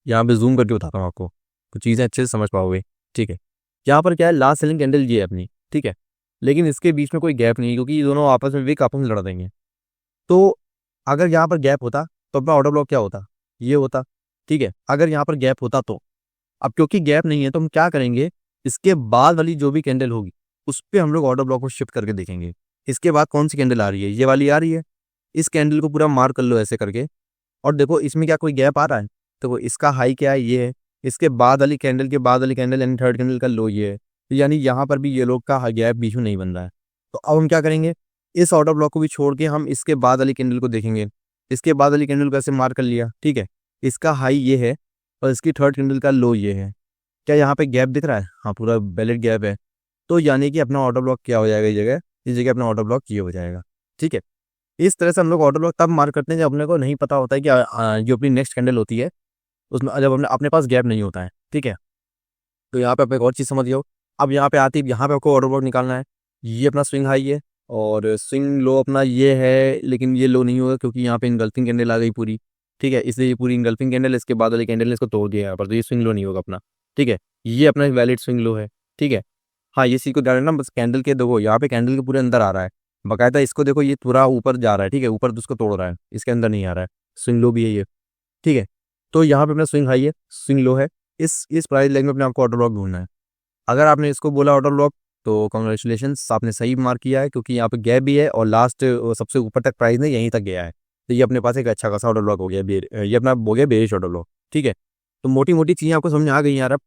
यहाँ पे जूम करके बताता हूँ आपको, कुछ चीज़ें अच्छे से समझ पाओगे, ठीक है। यहाँ पर क्या है, लास्ट सेलिंग कैंडल ये है अपनी, ठीक है। लेकिन इसके बीच में कोई गैप नहीं है, क्योंकि ये दोनों आपस में विक आपस में लड़ देंगे। तो अगर यहाँ पर गैप होता तो अपना ऑर्डर ब्लॉक क्या होता, ये होता, ठीक है। अगर यहाँ पर गैप होता तो, अब क्योंकि गैप नहीं है तो हम क्या करेंगे, इसके बाद वाली जो भी कैंडल होगी उस पर हम लोग ऑर्डर ब्लॉक को शिफ्ट करके देखेंगे। इसके बाद कौन सी कैंडल आ रही है, ये वाली आ रही है। इस कैंडल को पूरा मार्क कर लो ऐसे करके, और देखो इसमें क्या कोई गैप आ रहा है, तो इसका हाई क्या है, ये है। इसके बाद वाली कैंडल के बाद वाली कैंडल यानी थर्ड कैंडल का लो ये है, तो यानी यहाँ पर भी ये लोग का गैप बीच में नहीं बन रहा है। तो अब हम क्या करेंगे, इस ऑर्डर ब्लॉक को भी छोड़ के हम इसके बाद वाली कैंडल को देखेंगे। इसके बाद वाली कैंडल को ऐसे मार्क कर लिया, ठीक है। इसका हाई ये है और इसकी थर्ड कैंडल का लो ये है। क्या यहाँ पे गैप दिख रहा है, हाँ पूरा वैलिड गैप है। तो यानी कि अपना ऑर्डर ब्लॉक क्या हो जाएगा, इस जगह अपना ऑर्डर ब्लॉक ये हो जाएगा, ठीक है। इस तरह से हम लोग ऑर्डर ब्लॉक तब मार्क करते हैं जब अपने को नहीं पता होता है कि जो अपनी नेक्स्ट कैंडल होती है उसमें जब अपने पास गैप नहीं होता है, ठीक है। तो यहाँ पे आप एक और चीज़ समझिए, अब यहाँ पे आती है, यहाँ पे आपको ऑर्डर ब्लॉक निकालना है। ये अपना स्विंग हाई है और स्विंग लो अपना ये है, लेकिन ये लो नहीं होगा क्योंकि यहाँ पे इनगल्फिंग कैंडल आ गई पूरी, ठीक है। इसलिए ये पूरी इनगल्फिंग कैंडल, इसके बाद वाली कैंडल ने इसको तोड़ दिया यहाँ पर, तो ये स्विंग लो नहीं होगा अपना, ठीक है। ये अपना वैलिड स्विंग लो है, ठीक है। हाँ ये चीज़ को ध्यान रखना, बस कैंडल के देखो यहाँ पे कैंडल के पूरे अंदर आ रहा है बाकायदा, इसको देखो ये पूरा ऊपर जा रहा है, ठीक है, ऊपर तो उसको तोड़ रहा है, इसके अंदर नहीं आ रहा है। स्विंग लो भी है ये, ठीक है। तो यहाँ पे अपना स्विंग हाई है, स्विंग लो है। इस प्राइस लाइन में अपने आपको ऑर्डर ब्लॉक ढूंढना है। अगर आपने इसको बोला ऑर्डर ब्लॉक तो कॉन्ग्रेचुलेशंस, आपने सही मार्क किया है, क्योंकि यहाँ पे गैप भी है और लास्ट सबसे ऊपर तक प्राइस ने यहीं तक गया है। तो ये अपने पास एक अच्छा खासा ऑर्डर ब्लॉक हो गया, ये अपना हो गया बेरिश ऑर्डर ब्लॉक, ठीक है। तो मोटी मोटी चीज़ें आपको समझ आ गई यार अब।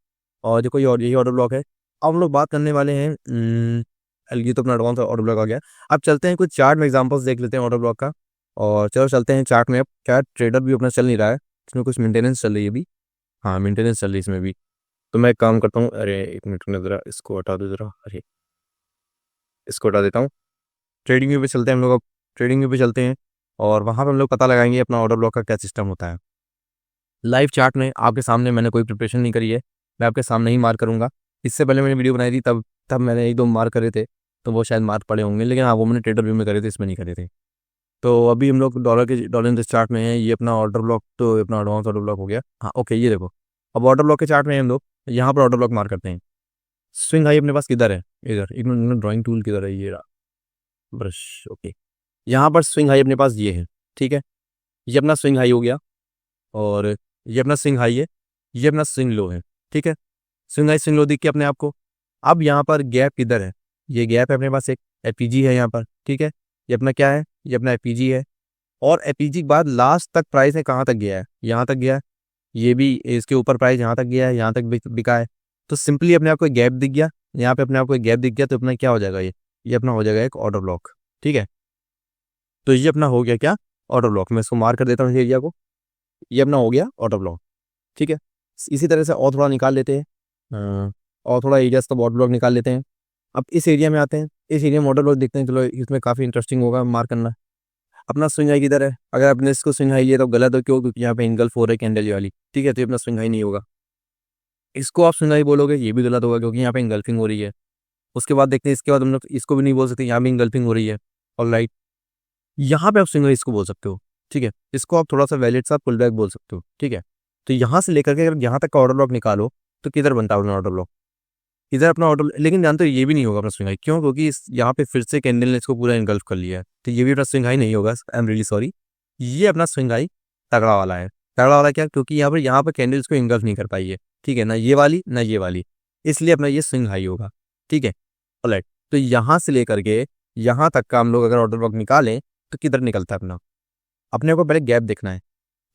और देखो यही ऑर्डर ब्लॉक है। अब हम लोग बात करने वाले हैं, ये तो अपना एडवांस ऑर्डर ब्लॉक आ गया। अब चलते हैं कुछ चार्ट में एग्जांपल्स देख लेते हैं ऑर्डर ब्लॉक का। और चलो चलते हैं चार्ट में। अब क्या ट्रेडर भी अपना चल नहीं रहा है, इसमें कुछ मेंटेनेंस चल रही है अभी, हाँ मेंटेनेंस चल रही है इसमें भी। तो मैं एक काम करता हूँ, अरे एक मिनट में ज़रा इसको हटा दो ज़रा, अरे इसको हटा देता हूँ। ट्रेडिंग व्यू पे चलते हैं हम लोग, अब ट्रेडिंग व्यू पे चलते हैं और वहाँ पे हम लोग पता लगाएंगे अपना ऑर्डर ब्लॉक का क्या सिस्टम होता है। लाइव चार्ट में आपके सामने मैंने कोई प्रिपरेशन नहीं करी है, मैं आपके सामने ही मार्क करूँगा। इससे पहले मैंने वीडियो बनाई थी तब मैंने 1-2 मार्क करे थे, तो वो शायद मार्क पड़े होंगे, लेकिन हाँ वो मैंने ट्रेडर व्यू में करे थे, इसमें नहीं करे थे। तो अभी हम लोग डॉलर के चार्ट में है। ये अपना ऑर्डर ब्लॉक, तो अपना एडवांस ऑर्डर ब्लॉक हो गया। हाँ ओके, ये देखो अब ऑर्डर ब्लॉक के चार्ट में हम लोग यहाँ पर ऑर्डर ब्लॉक मार करते हैं। स्विंग हाई अपने पास किधर है, इधर। इग्नोर ड्राइंग टूल किधर है, ये रहा ब्रश। ओके, यहाँ पर स्विंग हाई अपने पास ये है, ठीक है। ये अपना स्विंग हाई हो गया और ये अपना स्विंग हाई है, ये अपना स्विंग लो है, ठीक है। स्विंग हाई स्विंग लो दिख के अपने आप को। अब यहाँ पर गैप किधर है, ये गैप है अपने पास, एक एपीजी है यहाँ पर, ठीक है। ये अपना क्या है, ये अपना एपीजी है। और एपीजी के बाद लास्ट तक प्राइस है कहाँ तक गया है, यहाँ तक गया है। ये भी इसके ऊपर प्राइस यहाँ तक गया है, यहाँ तक बिका है। तो सिंपली अपने आप को एक गैप दिख गया, यहाँ पे अपने आप को एक गैप दिख गया, तो अपना क्या हो जाएगा, ये अपना हो जाएगा एक ऑर्डर ब्लॉक, ठीक है। तो ये अपना हो गया क्या, ऑर्डर ब्लॉक। मैं इसको मार्क कर देता हूँ इस एरिया को, ये अपना हो गया ऑर्डर ब्लॉक, ठीक है। इसी तरह से और थोड़ा निकाल लेते हैं, और थोड़ा एरिया का ऑर्डर ब्लॉक निकाल लेते हैं। अब इस एरिया में आते हैं, इस एरिया में ऑर्डर ब्लॉक देखते हैं। चलो इसमें काफ़ी इंटरेस्टिंग होगा मार्क करना। अपना स्विंग हाई किधर है, अगर आपने इसको स्विंग हाई लिया तो गलत हो, क्यों, क्योंकि यहाँ पे इनगल्फ हो रहा है कैंडल वाली, ठीक है। तो ये अपना स्विंग हाई नहीं होगा। इसको आप स्विंग हाई बोलोगे, ये भी गलत होगा, क्योंकि यहाँ पे इनगल्फिंग हो रही है। उसके बाद देखते हैं, इसके बाद हम लोग इसको भी नहीं बोल सकते, यहाँ भी इनगल्फिंग हो रही है। ऑलराइट, यहाँ पे आप स्विंग हाई इसको बोल सकते हो, ठीक है। इसको आप थोड़ा सा वैलिड सा पुल बैक बोल सकते हो, ठीक है। तो यहाँ से लेकर के अगर यहाँ तक का ऑर्डर ब्लॉक निकालो तो किधर बनता है अपना ऑर्डर ब्लॉक, इधर अपना ऑर्डर। लेकिन जानते हो ये भी नहीं होगा अपना स्विंग हाई, क्यों, क्योंकि यहाँ पे फिर से कैंडल ने इसको पूरा इनगल्फ कर लिया है। तो ये भी अपना स्विंग हाई नहीं होगा, आई एम रियली सॉरी। ये अपना स्विंग हाई तगड़ा वाला है। तगड़ा वाला क्या, क्योंकि यहाँ पर कैंडल इसको इनगल्फ नहीं कर पाई है, ठीक है, ना ये वाली ना ये वाली, इसलिए अपना ये स्विंग हाई होगा, ठीक है। ऑलराइट, तो यहाँ से लेकर के यहाँ तक का हम लोग अगर ऑर्डर ब्लॉक निकालें तो किधर निकलता है अपना। अपने को पहले गैप देखना है,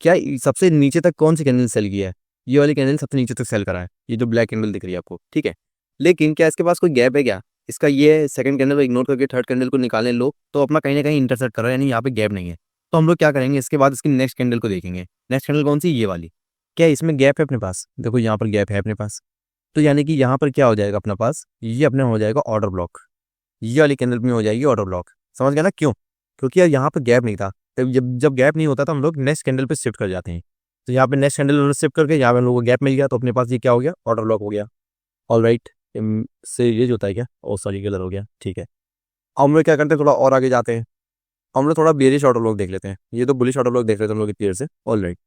क्या सबसे नीचे तक कौन सी कैंडल सेल किया है, ये वाली कैंडल सबसे नीचे तक सेल करा है, ये जो ब्लैक कैंडल दिख रही है आपको, ठीक है। लेकिन क्या इसके पास कोई गैप है क्या, इसका ये सेकंड कैंडल को इग्नोर करके थर्ड कैंडल को निकालें लोग, तो अपना कहीं ना कहीं इंटरसेप्ट कर रहा है, यानी यहाँ पे गैप नहीं है। तो हम लोग क्या करेंगे, इसके बाद इसकी नेक्स्ट कैंडल को देखेंगे। नेक्स्ट कैंडल कौन सी, ये वाली। क्या इसमें गैप है अपने पास, देखो यहाँ पर गैप है अपने पास। तो यानी कि यहाँ पर क्या हो जाएगा अपने पास, ये अपने हो जाएगा ऑर्डर ब्लॉक। ये वाली कैंडल में हो जाएगी ऑर्डर ब्लॉक, समझ गया ना, क्यों, क्योंकि यार यहाँ पर गैप नहीं था। जब गैप नहीं होता तो हम लोग नेक्स्ट कैंडल पे शिफ्ट कर जाते हैं। तो यहाँ पे नेक्स्ट कैंडल शिफ्ट करके यहाँ पे हम लोग को गैप मिल गया, तो अपने पास ये क्या हो गया, ऑर्डर ब्लॉक हो गया। ऑल राइट, से ये जो होता है क्या, ओ सॉरी गलत हो गया, ठीक है। अब हम लोग क्या करते हैं, थोड़ा और आगे जाते हैं। हम लोग थोड़ा बेरिश ऑर्डर ब्लॉक देख लेते हैं, ये तो बुलिश ऑर्डर ब्लॉक देख लेते हैं हम लोग इतनी देर से। ऑल राइट,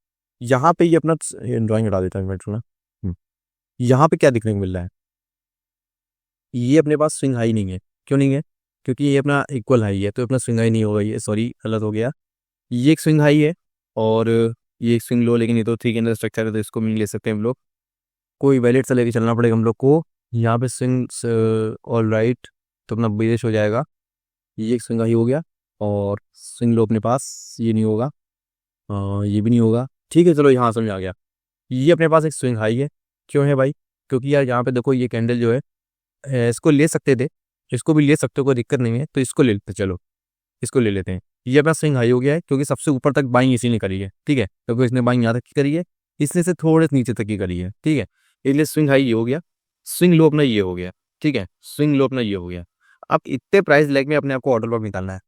यहाँ पे ये अपना ड्राइंग हटा देता है थोड़ा। यहाँ पे क्या दिखने को मिल रहा है, ये अपने पास स्विंग हाई नहीं है। क्यों नहीं है, क्योंकि ये अपना इक्वल हाई है, तो अपना स्विंग हाई नहीं होगा, ये सॉरी गलत हो गया। ये एक स्विंग हाई है और ये एक स्विंग लो, लेकिन ये तो थ्री कैंडल स्ट्रक्चर है, तो इसको भी नहीं ले सकते हम लोग, कोई वैलिड से लेके चलना पड़ेगा हम लोग को। यहाँ पे स्विंग ऑल राइट, तो अपना बेरिश हो जाएगा। ये एक स्विंग हाई हो गया और स्विंग लो अपने पास ये नहीं होगा, ये भी नहीं होगा, ठीक है। चलो यहाँ समझ आ गया, ये अपने पास एक स्विंग हाई है। क्यों है भाई, क्योंकि यार यहाँ पे देखो ये कैंडल जो है, इसको ले सकते थे, इसको भी ले सकते हो, कोई दिक्कत नहीं है, तो इसको ले लेते, चलो इसको ले लेते हैं। ये अपना स्विंग हाई हो गया है, क्योंकि सबसे ऊपर तक बाइंग इसी ने करी है, ठीक है, क्योंकि इसने बाइंग यहाँ तक की करी है, इसने से थोड़े नीचे तक की करी है, ठीक है। इसलिए स्विंग हाई ये हो गया, स्विंग लो अपना ये हो गया, ठीक है, स्विंग लो अपना ये हो गया। अब इतने प्राइस लेग में अपने आपको ऑर्डर ब्लॉक निकालना है।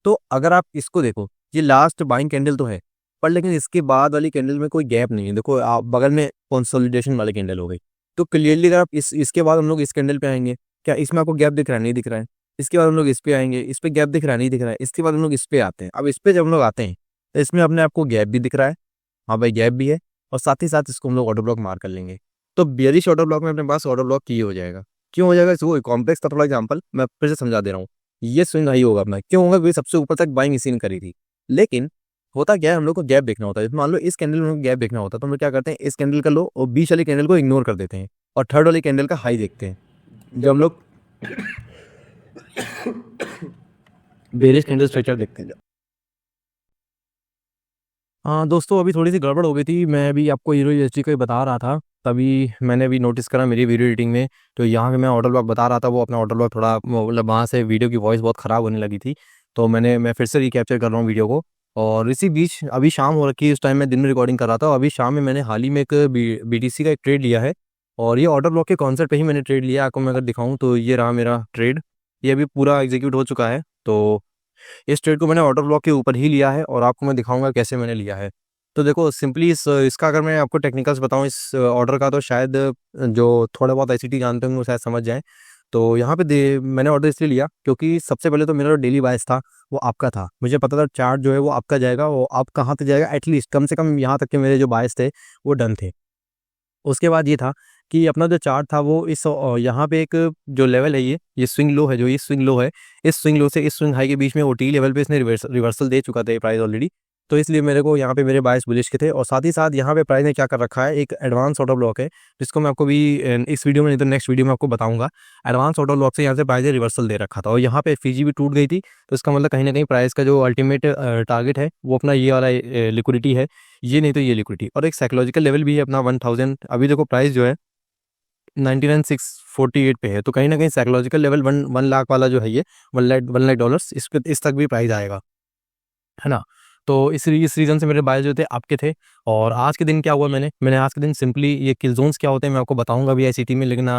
तो अगर आप इसको देखो, ये लास्ट बाइंग कैंडल तो है, पर लेकिन इसके बाद वाली कैंडल में कोई गैप नहीं है। देखो आप बगल में कंसोलिडेशन वाली कैंडल हो गई, तो क्लियरली अगर आप इसके बाद हम लोग इस कैंडल पे आएंगे, क्या इसमें आपको गैप दिख रहा है, नहीं दिख रहा है। इसके बाद हम लोग इस पे आएंगे, इस पे गैप दिख रहा है, नहीं दिख रहा है। इसके बाद हम लोग इस पे आते हैं। अब इस पे जब हम लोग आते हैं तो इसमें अपने आपको गैप भी दिख रहा है, हाँ भाई गैप भी है, और साथ ही साथ इसको हम लोग ऑर्डर ब्लॉक मार कर लेंगे। तो बेरिश ऑर्डर ब्लॉक में अपने पास ऑर्डर ब्लॉक की हो जाएगा। क्यों हो जाएगा, इसको कॉम्प्लेक्स का थोड़ा एग्जाम्पल मैं फिर से समझा दे रहा हूँ। ये स्विंग हाई होगा अपना, क्यों होगा, क्योंकि सबसे ऊपर तक बाइंग इसी ने करी थी। लेकिन होता क्या है, हम लोग को गैप देखना होता है। मान लो इस कैंडल में गैप देखना होता है, तो हम लोग क्या करते हैं, इस कैंडल का लो और बीच वाली कैंडल को इग्नोर कर देते हैं, और थर्ड वाली कैंडल का हाई देखते हैं। जब हम लोग बेरिश कैंडल स्ट्रक्चर देखते हैं। हाँ दोस्तों, अभी थोड़ी सी गड़बड़ हो गई थी, मैं अभी आपको हीरो यूएसडी को ही बता रहा था, तभी मैंने भी नोटिस करा मेरी वीडियो एडिटिंग में। तो यहाँ पे मैं ऑर्डर ब्लॉक बता रहा था, वो अपना ऑर्डर ब्लॉक थोड़ा मतलब वहाँ से वीडियो की वॉइस बहुत ख़राब होने लगी थी, तो मैं फिर से रिकैप्चर कर रहा हूँ वीडियो को। और इसी बीच अभी शाम हो रखी है, उस टाइम मैं दिन में रिकॉर्डिंग कर रहा था, अभी शाम में मैंने हाल ही में एक BTC का एक ट्रेड लिया है, और ये ऑर्डर ब्लॉक के कॉन्सेप्ट पे ही मैंने ट्रेड लिया। आपको मैं अगर दिखाऊँ तो ये रहा मेरा ट्रेड, ये अभी पूरा एग्जीक्यूट हो चुका है। तो इस ट्रेड को मैंने ऑर्डर ब्लॉक के ऊपर ही लिया है, और आपको मैं दिखाऊंगा कैसे मैंने लिया है। तो देखो सिंपली इसका अगर मैं आपको टेक्निकल्स बताऊं इस ऑर्डर का, तो शायद जो थोड़ा बहुत ICT जानते होंगे वो शायद समझ जाएं। तो यहाँ पे मैंने ऑर्डर इसलिए लिया क्योंकि सबसे पहले तो मेरा जो डेली बायस था वो आपका था। मुझे पता था चार्ट जो है वो आपका जाएगा, वो आप कहाँ तक जाएगा, एटलीस्ट कम से कम यहाँ तक के मेरे जो बायस थे वो डन थे। उसके बाद ये था कि अपना जो चार्ट था वो इस यहाँ पे एक जो लेवल है, ये स्विंग लो है, जो ये स्विंग लो है, इस स्विंग लो से इस स्विंग हाई के बीच में ओटी लेवल पे इसने रिवर्सल दे चुका था ये प्राइस ऑलरेडी। तो इसलिए मेरे को यहाँ पे मेरे बायस बुलिश के थे। और साथ ही साथ यहाँ पे प्राइस ने क्या कर रखा है, एक एडवांस ऑर्डर ब्लॉक है जिसको मैं आपको भी इस वीडियो में नहीं तो नेक्स्ट वीडियो में आपको बताऊंगा। एडवांस ऑर्डर ब्लॉक से यहाँ से प्राइस ने रिवर्सल दे रखा था और यहाँ पे एफईजी भी टूट गई थी। तो इसका मतलब कहीं ना कहीं प्राइस का जो अल्टीमेट टारगेट है वो अपना ये वाला लिक्विडिटी है, ये नहीं तो ये लिक्विडिटी। और एक साइकोलॉजिकल लेवल भी है अपना 1000। अभी देखो प्राइस जो है 99,648 पे है, तो कहीं ना कहीं साइकोलॉजिकल लेवल 1 लाख वाला जो है, ये 1 लाख डॉलर्स इस तक भी प्राइस आएगा, है ना। तो इस रीज़न से मेरे बाय जो थे आपके थे। और आज के दिन क्या हुआ, मैंने आज के दिन सिंपली ये किल जोन्स क्या होते हैं मैं आपको बताऊंगा भी आईसीटी में। लेकिन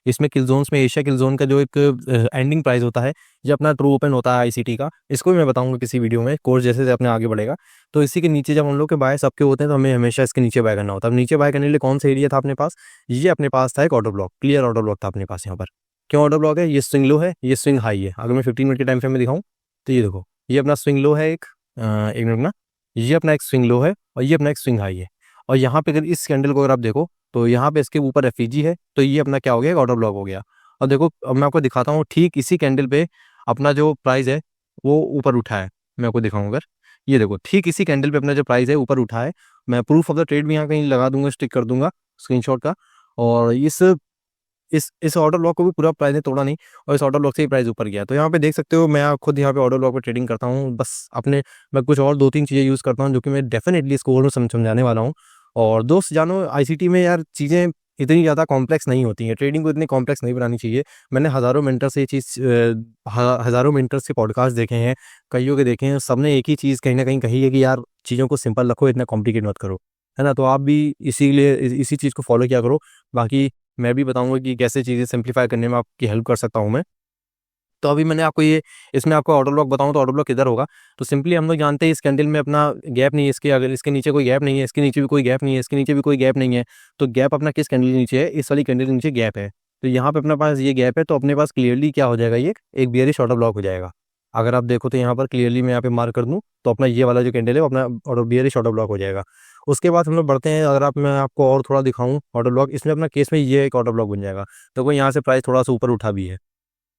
इसमें किल जोन्स में एशिया किल जोन का जो एक एंडिंग प्राइस होता है, जो अपना ट्रू ओपन होता है आईसीटी का, इसको भी मैं बताऊंगा किसी वीडियो में, कोर्स जैसे से अपने आगे बढ़ेगा। तो इसी के नीचे जब हम लोग के बाय सबके होते हैं तो हमें हमेशा इसके नीचे बाय करना होता है। अब नीचे बाय करने के लिए कौन सा एरिया था अपने पास, ये अपने पास था एक order block, clear order block था अपने पास यहाँ पर। क्यों ऑर्डर ब्लॉक है, ये स्विंग लो है, ये स्विंग हाई है। अगर मैं 15 मिनट के टाइम फ्रेम में दिखाऊँ तो ये देखो, ये अपना स्विंग लो है एक मिनट ना, ये अपना एक स्विंग लो है और ये अपना एक स्विंग हाई है। और यहाँ पे अगर इस कैंडल को अगर आप देखो तो यहाँ पे इसके ऊपर एफईजी है, तो ये अपना क्या हो गया, एक ऑर्डर ब्लॉक हो गया। और देखो अब मैं आपको दिखाता हूँ, ठीक इसी कैंडल पे अपना जो प्राइस है वो ऊपर उठा है। मैं आपको दिखाऊँ अगर, ये देखो ठीक इसी कैंडल पे अपना जो प्राइस है ऊपर उठा है। मैं प्रूफ ऑफ द ट्रेड भी यहाँ कहीं लगा दूंगा, स्टिक कर दूंगा स्क्रीनशॉट का। और इस ऑर्डर ब्लॉक को भी पूरा प्राइस ने तोड़ा नहीं, और इस ऑर्डर ब्लॉक से ही प्राइस ऊपर गया। तो यहाँ पे देख सकते हो, मैं खुद यहाँ पे ऑर्डर ब्लॉक पे ट्रेडिंग करता हूँ बस अपने। मैं कुछ और 2-3 चीज़ें यूज़ करता हूँ जो कि मैं डेफिनेटली इसको और समझाने वाला हूँ। और दोस्त जानो, आईसीटी में यार चीज़ें इतनी ज़्यादा कॉम्प्लेक्स नहीं होती हैं, ट्रेडिंग को इतनी कॉम्प्लेक्स नहीं बनानी चाहिए। मैंने हज़ारों मेंटर से ये चीज़ हज़ारों मेंटर्स के पॉडकास्ट देखे हैं, कईयों के देखे हैं, सबने एक ही चीज़ कहीं ना कहीं कही है कि यार चीज़ों को सिंपल रखो, इतना कॉम्प्लिकेट मत करो, है ना। तो आप भी इसीलिए इसी चीज़ को फॉलो किया करो। बाकी मैं भी बताऊंगा कि कैसे चीज़ें सिंप्लीफाई करने में आपकी हेल्प कर सकता हूं मैं। तो अभी मैंने आपको इसमें आपको ऑर्डर ब्लॉक बताऊं तो ऑर्डर ब्लॉक किधर होगा, तो सिंपली हम लोग जानते हैं इस कैंडल में अपना गैप नहीं है, इसके अगर इसके नीचे कोई गैप नहीं है, इसके नीचे भी कोई गैप नहीं है, इसके नीचे भी कोई गैप नहीं है, तो गैप अपना किस कैंडल के नीचे है, इस वाली कैंडल के नीचे गैप है। तो यहाँ पे अपने पास ये गैप है, तो अपने पास क्लियरली क्या हो जाएगा, ये एक बियरिश ऑर्डर ब्लॉक हो जाएगा। अगर आप देखो तो यहाँ पर क्लियरली मैं यहाँ पे मार्क कर दूँ तो अपना ये वाला जो कैंडल है वो अपना ऑर्डर बियरिश ऑर्डर ब्लॉक हो जाएगा। उसके बाद हम लोग बढ़ते हैं, अगर मैं आपको और थोड़ा दिखाऊं ऑर्डर ब्लॉक, इसमें अपना केस में ये एक ऑर्डर ब्लॉक बन जाएगा। तो कोई यहाँ से प्राइस थोड़ा सा ऊपर उठा भी है,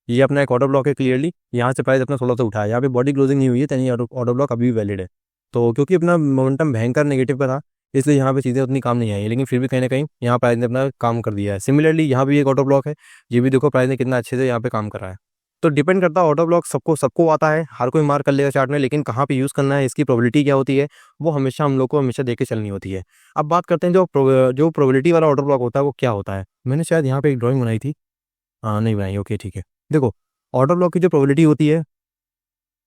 ये अपना एक ऑर्डर ब्लॉक है, क्लियरली यहाँ से प्राइस अपना थोड़ा सा उठा है, यहाँ पे बॉडी क्लोजिंग नहीं हुई है, यानी ऑर्डर ब्लॉक अभी भी वैलिड है। तो क्योंकि अपना मोमेंटम भयंकर नेगेटिव का था, इसलिए यहाँ पे चीज़ें उतनी काम नहीं आई, लेकिन फिर भी कहीं ना कहीं यहाँ प्राइस ने अपना काम कर दिया है। सिमिलरली यहाँ भी एक ऑर्डर ब्लॉक है, ये भी देखो प्राइस ने कितना अच्छे से यहाँ पे काम करा है। तो डिपेंड करता है, ऑर्डर ब्लॉक सबको आता है, हर कोई मार्क कर लेगा चार्ट में, लेकिन कहाँ पे यूज़ करना है, इसकी प्रोबेबिलिटी क्या होती है, वो हमेशा हम लोग को हमेशा देख के चलनी होती है। अब बात करते हैं जो प्रोबेबिलिटी वाला ऑर्डर ब्लॉक होता है वो क्या होता है। मैंने शायद यहाँ पे एक ड्राइंग बनाई थी, हाँ नहीं बनाई, ओके ठीक है। देखो ऑर्डर ब्लॉक की जो प्रोबेबिलिटी होती है,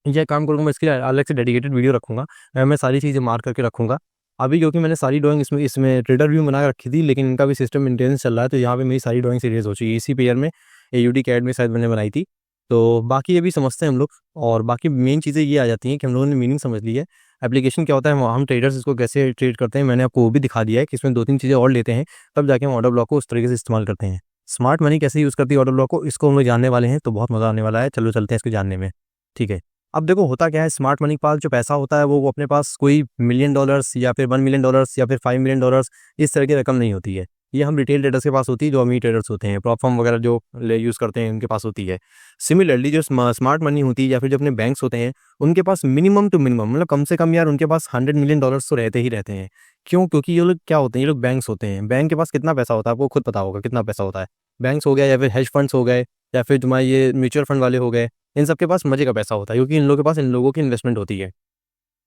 यह काम करूँगा मैं इसके लिए अलग से डेडिकेटेड वीडियो रखूँगा, मैं सारी चीज़ें मार्क करके रखूँगा। अभी क्योंकि मैंने सारी ड्राइंग इसमें ट्रेडर व्यू बना के रखी थी, लेकिन इनका भी सिस्टम मेंटेनेंस चल रहा है, तो यहाँ पे मेरी सारी ड्राइंग सीरीज हो चुकी है। इसी पेयर में AUD कैड में शायद मैंने बनाई थी। तो बाकी ये भी समझते हैं हम लोग, और बाकी मेन चीज़ें ये आ जाती हैं कि हम लोगों ने मीनिंग समझ ली है, एप्लीकेशन क्या होता है, हम ट्रेडर्स इसको कैसे ट्रेड करते हैं, मैंने आपको वो भी दिखा दिया है कि इसमें 2-3 चीज़ें और लेते हैं, तब जाके हम ऑर्डर ब्लॉक को उस तरीके से इस्तेमाल करते हैं। स्मार्ट मनी कैसे यूज़ करती है ऑर्डर ब्लॉक को, इसको हम लोग जानने वाले हैं, तो बहुत मज़ा आने वाला है। चलो चलते हैं इसको जानने में, ठीक है। अब देखो होता क्या है, स्मार्ट मनी के पास जो पैसा होता है वो अपने पास कोई $1 मिलियन या फिर $1 मिलियन या फिर $5 मिलियन इस तरह की रकम नहीं होती है। ये हम रिटेल ट्रेडर्स के पास होती है, जो अमीर ट्रेडर्स होते हैं, प्रॉप फर्म वगैरह जो यूज़ करते हैं उनके पास होती है। सिमिलरली जो स्मार्ट मनी होती है या फिर जो अपने बैंक्स होते हैं, उनके पास मिनिमम टू मिनिमम मतलब कम से कम यार उनके पास $100 मिलियन तो रहते ही रहते हैं। क्यों? क्योंकि ये लोग क्या होते हैं, ये लोग बैंक्स होते हैं। बैंक के पास कितना पैसा होता है आपको खुद पता होगा, कितना पैसा होता है। बैंक्स हो गया या फिर हेज फंड्स हो गए या फिर तुम्हारे ये म्यूचुअल फंड वाले हो गए, इन सब के पास मजे का पैसा होता है, क्योंकि इन लोगों के पास इन लोगों की इन्वेस्टमेंट होती है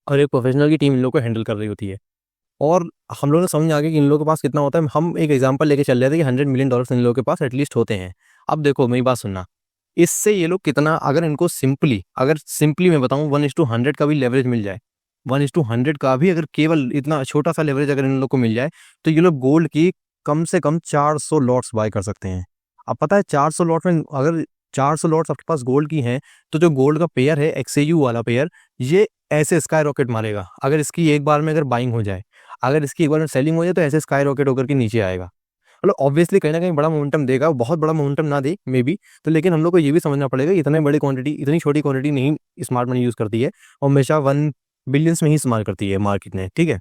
और एक प्रोफेशनल की टीम इन लोगों को हैंडल कर रही होती है। और हम लोगों ने समझ आ गया कि इन लोगों के पास कितना होता है। हम एक एग्जांपल लेके चल रहे थे कि $100 मिलियन इन लोगों के पास एटलीस्ट होते हैं। अब देखो मेरी बात सुनना, इससे ये लोग कितना, अगर इनको सिंपली मैं बताऊं 1:100 का भी लेवरेज मिल जाए, 1:100 का भी अगर केवल इतना छोटा सा लेवरेज अगर इन लोग को मिल जाए, तो ये लोग गोल्ड की कम से कम 400 लॉट्स बाय कर सकते हैं। अब पता है 400 लॉट में अगर 400 लॉट्स आपके पास गोल्ड की हैं, तो जो गोल्ड का पेयर है XAU वाला पेयर, ये ऐसे स्काई रॉकेट मारेगा। अगर इसकी एक बार में अगर बाइंग हो जाए, अगर इसकी एक बार में सेलिंग हो जाए, तो ऐसे स्काई रॉकेट होकर के नीचे आएगा। मतलब ऑब्वियसली कहीं ना कहीं बड़ा मोमेंटम देगा, बहुत बड़ा मोमेंटम ना दे मे बी, तो लेकिन हम लोग को ये भी समझना पड़ेगा इतने बड़ी क्वांटिटी, इतनी छोटी क्वांटिटी नहीं स्मार्ट मनी यूज़ करती है, और हमेशा 1 बिलियंस में ही इस्तेमाल करती है मार्केट में, ठीक है।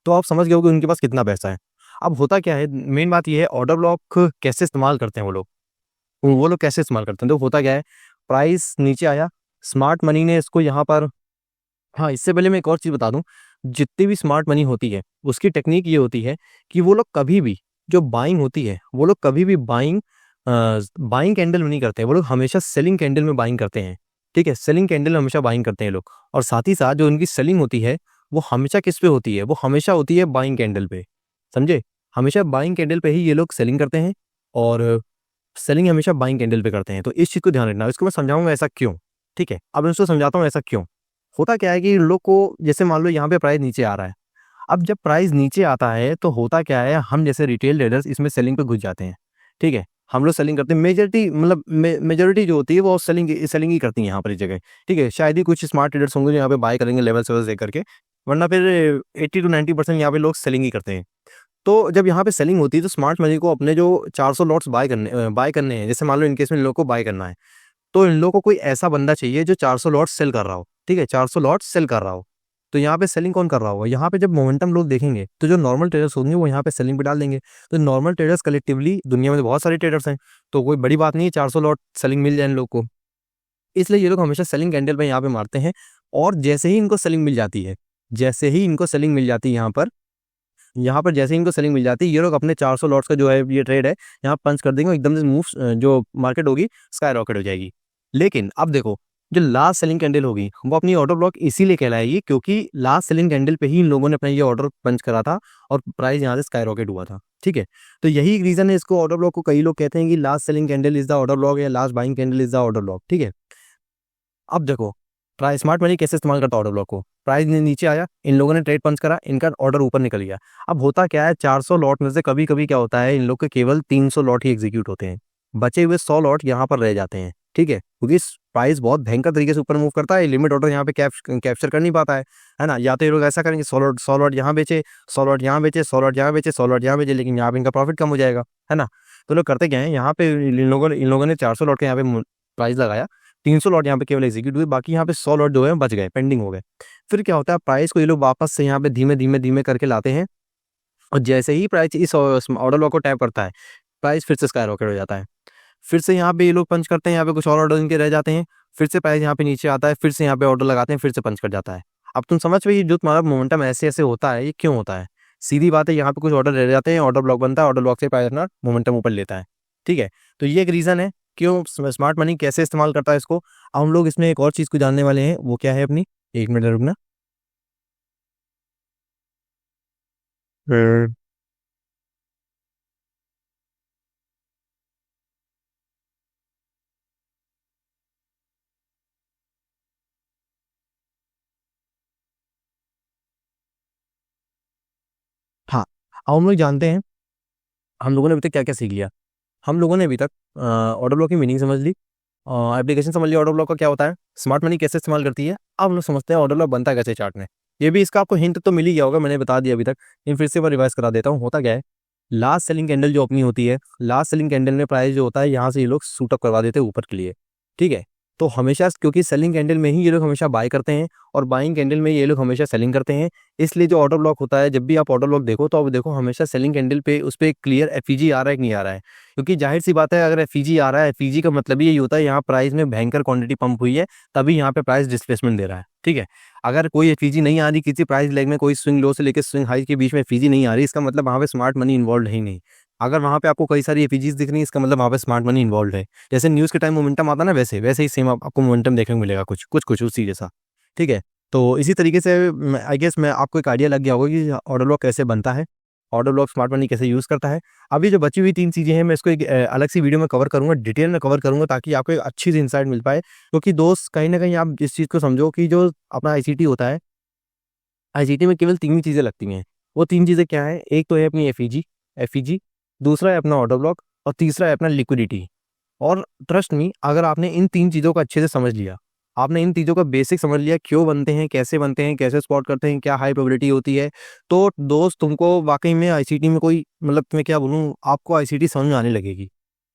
तो आप समझ गए हो कि उनके पास कितना पैसा है। अब होता क्या है, मेन बात ये है ऑर्डर ब्लॉक कैसे इस्तेमाल करते हैं वो लोग कैसे इस्तेमाल करते हैं। तो होता क्या है, प्राइस नीचे आया, स्मार्ट मनी ने इसको यहाँ पर, हाँ इससे पहले मैं एक और चीज़ बता दूं, जितनी भी स्मार्ट मनी होती है उसकी टेक्निक ये होती है कि वो लोग कभी भी जो बाइंग होती है, वो लोग कभी भी बाइंग कैंडल में नहीं करते हैं, वो लोग हमेशा सेलिंग कैंडल में बाइंग करते हैं, ठीक है। सेलिंग कैंडल में हमेशा बाइंग करते हैं लोग, और साथ ही साथ जो उनकी सेलिंग होती है वो हमेशा किस पे होती है, वो हमेशा होती है बाइंग कैंडल पे, समझे। हमेशा बाइंग कैंडल पे ही ये लोग सेलिंग करते हैं, और सेलिंग हमेशा बाइंग कैंडल पे करते हैं। तो इस चीज़ को ध्यान रखना, इसको मैं समझाऊंगा ऐसा क्यों, ठीक है। अब मैं उसको समझाता हूँ ऐसा क्यों। होता क्या है कि इन लोग को, जैसे मान लो यहाँ पे प्राइस नीचे आ रहा है, अब जब प्राइस नीचे आता है तो होता क्या है, हम जैसे रिटेल ट्रेडर्स इसमें सेलिंग पे घुस जाते हैं, ठीक है। हम लोग सेलिंग करते हैं, मेजॉरिटी मतलब मेजॉरिटी जो होती है वो सेलिंग ही करती है यहाँ पर इस जगह, ठीक है। शायद ही कुछ स्मार्ट ट्रेडर्स होंगे जो यहाँ पे बाय करेंगे लेवल सेवल देख करके, वरना फिर 80 to 90% यहाँ पे लोग सेलिंग ही करते हैं। तो जब यहाँ पे सेलिंग होती है तो स्मार्ट मनी को अपने जो 400 लॉट्स बाय करने हैं, जैसे मान लो इनकेस में इन लोग को बाय करना है, तो इन लोगों को कोई ऐसा बंदा चाहिए जो 400 लॉट सेल कर रहा हो, ठीक है, 400 लॉट सेल कर रहा हो। तो यहाँ पे सेलिंग कौन कर रहा होगा, यहाँ पे जब मोमेंटम लोग देखेंगे तो जो नॉर्मल ट्रेडर्स होंगे वो यहाँ पे सेलिंग पे डाल देंगे। तो नॉर्मल ट्रेडर्स कलेक्टिवली, दुनिया में तो बहुत सारे ट्रेडर्स हैं, तो कोई बड़ी बात नहीं है 400 लॉट सेलिंग मिल जाए इन लोग को, इसलिए ये लोग हमेशा सेलिंग कैंडल पे यहाँ पे मारते हैं। और जैसे ही इनको सेलिंग मिल जाती है, जैसे ही इनको सेलिंग मिल जाती है यहाँ पर जैसे ही इनको सेलिंग मिल जाती है, ये लोग अपने 400 लॉट्स का जो है ये ट्रेड है यहाँ पंच कर देंगे, एकदम से मूव जो मार्केट होगी स्काई रॉकेट हो जाएगी। लेकिन अब देखो, जो लास्ट सेलिंग कैंडल होगी वो अपनी ऑर्डर ब्लॉक इसीलिए कहलाएगी क्योंकि लास्ट सेलिंग कैंडल पे ही इन लोगों ने अपना ये ऑर्डर पंच करा था और प्राइस यहाँ से स्काई रॉकेट हुआ था, ठीक है। तो यही रीजन है, इसको ऑर्डर ब्लॉक को कई लोग कहते हैं कि last selling candle is the order block या last buying candle is the order block, ठीक है। अब देखो प्राइस, स्मार्ट मनी कैसे इस्तेमाल करता है ऑर्डर ब्लॉक को, प्राइस नीचे आया, इन लोगों ने ट्रेड पंच करा, इनका ऑर्डर ऊपर निकल गया। अब होता क्या है, 400 लॉट में से कभी कभी क्या होता है, इन लोग के केवल 300 लॉट ही एग्जीक्यूट होते हैं, बचे हुए 100 लॉट यहाँ पर रह जाते हैं, ठीक है। क्योंकि प्राइस बहुत भयंकर तरीके से ऊपर मूव करता है, लिमिट ऑर्डर यहाँ पे कैप्चर कर नहीं पाता है ना। या तो ये लोग ऐसा करेंगे 100 लॉट यहाँ बेचे, 100 लॉट यहाँ बेचे, 100 लॉट यहाँ बेचे, 100 लॉट यहाँ बेचे, लेकिन यहाँ पे इनका प्रॉफिट कम हो जाएगा, है ना। तो लोग करते क्या है, यहाँ पे इन लोगों ने 400 लॉट के यहाँ पे प्राइस लगाया, 300 लॉट यहाँ पे केवल एग्जीक्यूट हुए, बाकी यहाँ पे 100 लॉट जो है बच गए, पेंडिंग हो गए। फिर क्या होता है, प्राइस को ये लोग वापस से यहाँ पे धीमे धीमे धीमे करके लाते हैं, और जैसे ही प्राइस इस ऑर्डर ब्लॉक को टैप करता है, प्राइस फिर से स्काई रॉकेट हो जाता है। फिर से यहाँ पे ये लोग पंच करते हैं, यहाँ पे कुछ और ऑर्डर इनके रह जाते हैं, फिर से प्राइस यहाँ पे नीचे आता है, फिर से यहाँ पे ऑर्डर लगाते हैं, फिर से पंच कर जाता है। अब तुम समझ पाइए जो तुम्हारा मोमेंटम ऐसे ऐसे होता है ये क्यों होता है। सीधी बात है, यहाँ पे कुछ ऑर्डर रह जाते हैं, ऑर्डर ब्लॉक बनता है, ऑर्डर ब्लॉक से प्राइस अपना मोमेंटम ऊपर लेता है, ठीक है। तो ये एक रीज़न है क्यों स्मार्ट मनी कैसे इस्तेमाल करता है इसको। अब हम लोग इसमें एक और चीज़ को जानने वाले हैं, वो क्या है अपनी, 1 मिनट रुकना। हाँ, अब हम लोग जानते हैं, हम लोगों ने अभी तक क्या क्या सीख लिया। हम लोगों ने अभी तक ऑर्डर ब्लॉक की मीनिंग समझ ली, एप्लीकेशन समझ लिया ऑर्डर ब्लॉक का क्या होता है, स्मार्ट मनी कैसे इस्तेमाल करती है। अब हम लोग समझते हैं ऑर्डर ब्लॉक बनता है कैसे चार्ट में। ये भी इसका आपको हिंट तो मिल ही गया होगा, मैंने बता दिया अभी तक, लेकिन फिर से मैं रिवाइज करा देता हूँ। होता क्या है, लास्ट सेलिंग कैंडल जो अपनी होती है, लास्ट सेलिंग कैंडल में प्राइस जो होता है यहाँ से ये लोग सूट अप करवा देते हैं ऊपर के लिए, ठीक है। तो हमेशा क्योंकि सेलिंग कैंडल में ही ये लोग हमेशा बाय करते हैं और बाइंग कैंडल में ये लोग हमेशा सेलिंग करते हैं, इसलिए जो ऑर्डर ब्लॉक होता है, जब भी आप ऑर्डर ब्लॉक देखो तो आप देखो हमेशा सेलिंग कैंडल पे उस पर क्लियर एफईजी आ रहा है कि नहीं आ रहा है। क्योंकि जाहिर सी बात है, अगर एफईजी आ रहा है, एफईजी का मतलब ही यही होता है यहाँ प्राइस में भयंकर क्वांटिटी पंप हुई है, तभी यहाँ पे प्राइस डिस्प्लेसमेंट दे रहा है, ठीक है। अगर कोई एफईजी नहीं आ रही, किसी प्राइस लेग में कोई स्विंग लो से लेकर स्विंग हाई के बीच में एफईजी नहीं आ रही, इसका मतलब वहाँ पे स्मार्ट मनी इन्वॉल्व है ही नहीं। अगर वहाँ पे आपको कई सारी एफईजीज दिख रही है, इसका मतलब वहाँ पे स्मार्ट मनी इन्वॉल्व है। जैसे न्यूज़ के टाइम मोमेंटम आता ना, वैसे वैसे ही सेम आपको मोमेंटम देखने को मिलेगा, कुछ कुछ कुछ उसी जैसा, ठीक है। तो इसी तरीके से आई गेस मैं आपको एक आइडिया लग गया होगा कि ऑर्डर ब्लॉक कैसे बनता है, ऑर्डर ब्लॉक स्मार्ट मनी कैसे यूज़ करता है। अभी जो बची हुई 3 चीज़ें हैं, मैं इसको एक अलग सी वीडियो में कवर करूँगा, डिटेल में कवर करूँगा, ताकि आपको एक अच्छी सी इंसाइट मिल पाए। क्योंकि दोस्त कहीं ना कहीं आप इस चीज़ को समझो कि जो अपना आईसीटी होता है, आईसीटी में केवल 3 ही चीज़ें लगती हैं। वो 3 चीज़ें क्या है, एक तो है अपनी एफईजी, दूसरा है अपना ऑर्डर ब्लॉक, और तीसरा है अपना लिक्विडिटी। और ट्रस्ट मी, अगर आपने इन 3 चीज़ों को अच्छे से समझ लिया, आपने इन चीज़ों का बेसिक समझ लिया, क्यों बनते हैं, कैसे स्पॉट करते हैं, क्या हाई प्रोबेबिलिटी होती है, तो दोस्त तुमको वाक़ई में आईसीटी में कोई मतलब मैं क्या बोलूँ, आपको आईसीटी समझ में आने लगेगी।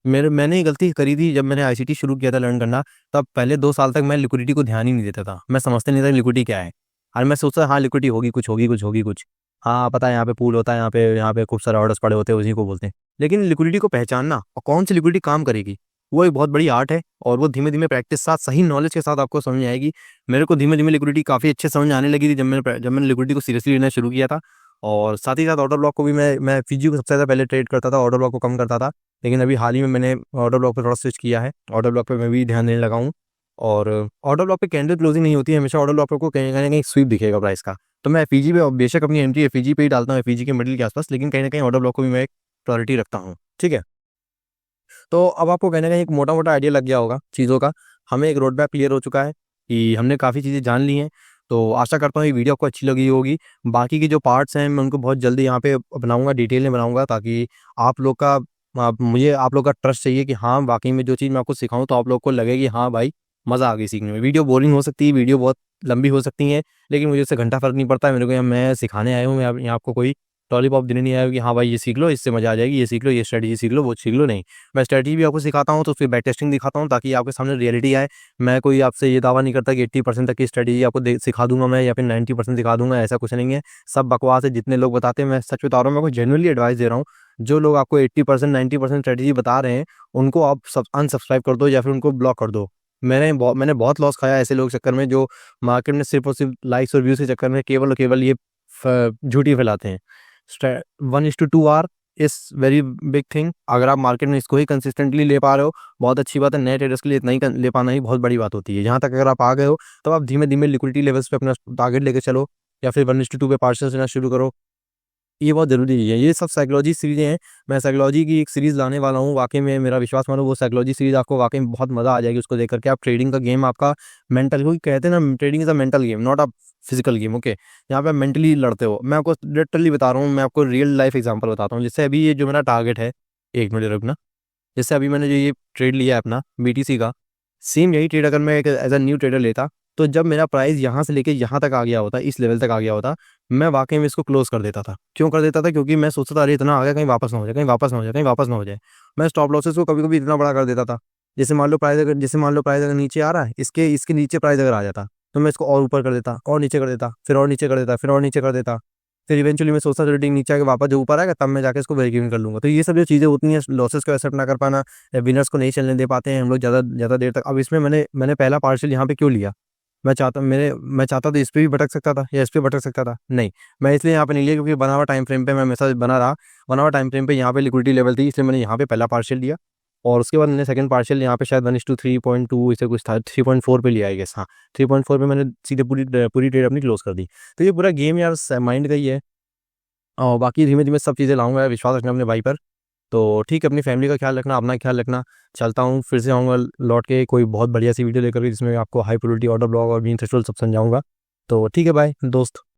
मैंने ये गलती करी थी जब मैंने आईसीटी शुरू किया था लर्न करना, तब पहले 2 साल तक मैं लिक्विडिटी को ध्यान ही नहीं देता था। मैं समझता नहीं था लिक्विडिटी क्या है। और मैं सोचता था हाँ, लिक्विडिटी होगी कुछ, होगी कुछ, होगी कुछ। हाँ, पता है यहाँ पे पूल होता है, यहाँ पे खूब सारे ऑर्डर्स पड़े होते हैं, उसी को बोलते हैं। लेकिन लिक्विडिटी को पहचानना और कौन सी लिक्विडिटी काम करेगी, वो एक बहुत बड़ी आर्ट है और वो धीमे-धीमे प्रैक्टिस साथ सही नॉलेज के साथ आपको समझ में आएगी। मेरे को धीमे-धीमे लिक्विडिटी काफ़ी अच्छे समझ में आने लगी थी जब मैंने लिक्विडिटी को सीरियसली लेना शुरू किया था। और साथ ही साथ ऑर्डर ब्लॉक को भी मैं फिजी को सबसे ज़्यादा पहले ट्रेड करता था, ऑर्डर ब्लॉक को कम करता था। लेकिन अभी हाल ही में मैंने ऑर्डर ब्लॉक पे थोड़ा स्विच किया है। ऑर्डर ब्लॉक पे मैं भी ध्यान देने लगा हूँ। और ऑर्डर ब्लॉक पे कैंडल क्लोजिंग नहीं होती है, हमेशा ऑर्डर ब्लॉक पे आपको कहीं न कहीं स्वीप दिखेगा प्राइस का। तो मैं एफईजी पे बेशक अपनी एंट्री एफईजी पे ही डालता हूँ, एफईजी के मिडल के आसपास, लेकिन कहीं न कहीं ऑर्डर ब्लॉक को भी मैं एक प्रायोरिटी रखता हूँ। ठीक है? तो अब आपको कहीं न कहीं एक मोटा-मोटा आइडिया लग गया होगा चीज़ों का। हमें एक रोड मैप क्लियर हो चुका है कि हमने काफ़ी चीज़ें जान ली हैं। तो आशा करता हूँ ये वीडियो आपको अच्छी लगी होगी। बाकी की जो पार्ट्स हैं मैं उनको बहुत जल्दी यहाँ पे बनाऊँगा, डिटेल में बनाऊँगा, ताकि मुझे आप लोग का ट्रस्ट चाहिए कि हाँ, वाक़ई में जो चीज़ मैं आपको सिखाऊँ तो आप लोग को लगे कि हाँ भाई, मज़ा आ गई सीखने में। वीडियो बोरिंग हो सकती है, वीडियो बहुत लंबी हो सकती है, लेकिन मुझे इससे घंटा फ़र्क नहीं पड़ता है। मेरे को यहाँ मैं सिखाने आया हूँ, मैं यहाँ आपको कोई लॉलीपॉप देने नहीं आया हूँ कि हाँ भाई ये सीख लो, इससे मज़ा आ जाएगी, ये सीख लो, ये स्ट्रैटेजी सीख लो, वो सीख लो, नहीं। मैं स्ट्रैटेजी भी आपको सिखाता हूँ तो उसकी बैक टेस्टिंग दिखाता हूँ ताकि आपके सामने रियलिटी आए। मैं कोई आपसे ये दावा नहीं करता कि 80% तक की स्ट्रैटेजी आपको सिखा दूंगा मैं, या फिर 90% सिखा दूंगा, ऐसा कुछ नहीं है। सब बकवास है, जितने लोग बताते हैं मैं सच बता रहा हूँ, मैं आपको जेन्युइनली एडवाइस दे रहा हूँ। जो लोग आपको 80% 90% स्ट्रैटेजी बता रहे हैं, उनको आप अनसब्सक्राइब कर दो या फिर उनको ब्लॉक कर दो। मैंने बहुत लॉस खाया ऐसे लोग के चक्कर में, जो मार्केट में सिर्फ और सिर्फ लाइक्स और व्यूज़ के चक्कर में केवल और केवल ये झूठी फैलाते हैं। 1:2 R is very big thing. अगर आप मार्केट में इसको ही कंसिस्टेंटली ले पा रहे हो, बहुत अच्छी बात है। नए ट्रेडर्स के लिए इतना ही ले पाना ही बहुत बड़ी बात होती है। यहाँ तक अगर आप आ गए हो, तो आप धीमे-धीमे लिक्विडिटी लेवल्स पे अपना टारगेट लेके चलो, या फिर 1:2 पे पार्शल्स लेना शुरू करो। ये बहुत ज़रूरी है। ये सब साइकोलॉजी सीरीज़ें हैं। मैं साइकोलॉजी की एक सीरीज़ लाने वाला हूँ। वाक़ई में मेरा विश्वास मानो, वो साइकोलॉजी सीरीज़ आपको वाक़ई में बहुत मज़ा आ जाएगी उसको देख कर के। आप ट्रेडिंग का गेम आपका मेंटल, क्योंकि कहते हैं ना, trading is a mental game, not a physical game. Okay, यहाँ पे आप मेंटली लड़ते हो। मैं आपको लिटरली बता रहा हूँ, मैं आपको रियल लाइफ एग्जांपल बताता हूँ। जैसे अभी ये जो मेरा टारगेट है, 1 मिनट रुकना। जैसे अभी मैंने जो ये ट्रेड लिया है अपना बीटीसी का, सेम यही ट्रेड अगर मैं एक एज़ अ न्यू ट्रेडर लेता, तो जब मेरा प्राइस यहाँ से लेके यहाँ तक आ गया होता, इस लेवल तक आ गया होता, मैं वाक़ई में इसको क्लोज़ कर देता था। क्यों कर देता था? क्योंकि मैं सोचता था अरे इतना आ गया, कहीं वापस ना हो जाए, कहीं वापस ना हो जाए, कहीं वापस ना हो जाए। मैं स्टॉप लॉसेस को कभी-कभी इतना बड़ा कर देता था। जैसे मान लो प्राइस अगर नीचे आ रहा है, इसके नीचे प्राइस अगर आ जाता, तो मैं इसको और ऊपर कर देता, और नीचे कर देता, फिर और नीचे कर देता, फिर और नीचे कर देता। फिर इवेंचुअली मैं सोचता ट्रेडिंग नीचे आके वापस जो ऊपर आएगा, तब मैं जाके इसको ब्रेक इवन कर लूँगा। तो ये सब जो चीज़ें होती हैं, लॉसेस को एक्सेप्ट ना कर पाना, विनर्स को नहीं चलने दे पाते हैं हम लोग ज़्यादा ज़्यादा देर तक। अब इसमें मैंने पहला पार्शियल यहाँ पे क्यों लिया? मैं चाहता तो इस पे भी भटक सकता था या इस पे भटक सकता था। नहीं, मैं इसलिए यहाँ पे नहीं लिया क्योंकि बना हुआ टाइम फ्रेम पे मैं हमेशा बना रहा। बना हुआ टाइम फ्रेम पे यहाँ पे लिक्विडिटी लेवल थी, इसलिए मैंने यहाँ पे पहला पार्शियल लिया, और उसके बाद मैंने सेकंड पार्शियल यहाँ पे शायद 1:3.2 ऐसे कुछ था, 3.4 पे लिया आई गेस, हाँ। 3.4 पे मैंने सीधे पूरी ट्रेड अपनी क्लोज़ कर दी। तो ये पूरा गेम यार माइंड का ही है। और बाकी धीमे-धीमे सब चीज़ें लाऊँगा, विश्वास रखना अपने भाई पर। तो ठीक है, अपनी फैमिली का ख्याल रखना, अपना ख्याल रखना। चलता हूँ, फिर से आऊँगा लौट के कोई बहुत बढ़िया सी वीडियो लेकर के, जिसमें आपको हाई प्रोबेबिलिटी ऑर्डर ब्लॉक और मीन थ्रेशोल्ड सब समझाऊँगा। तो ठीक है, बाय दोस्त।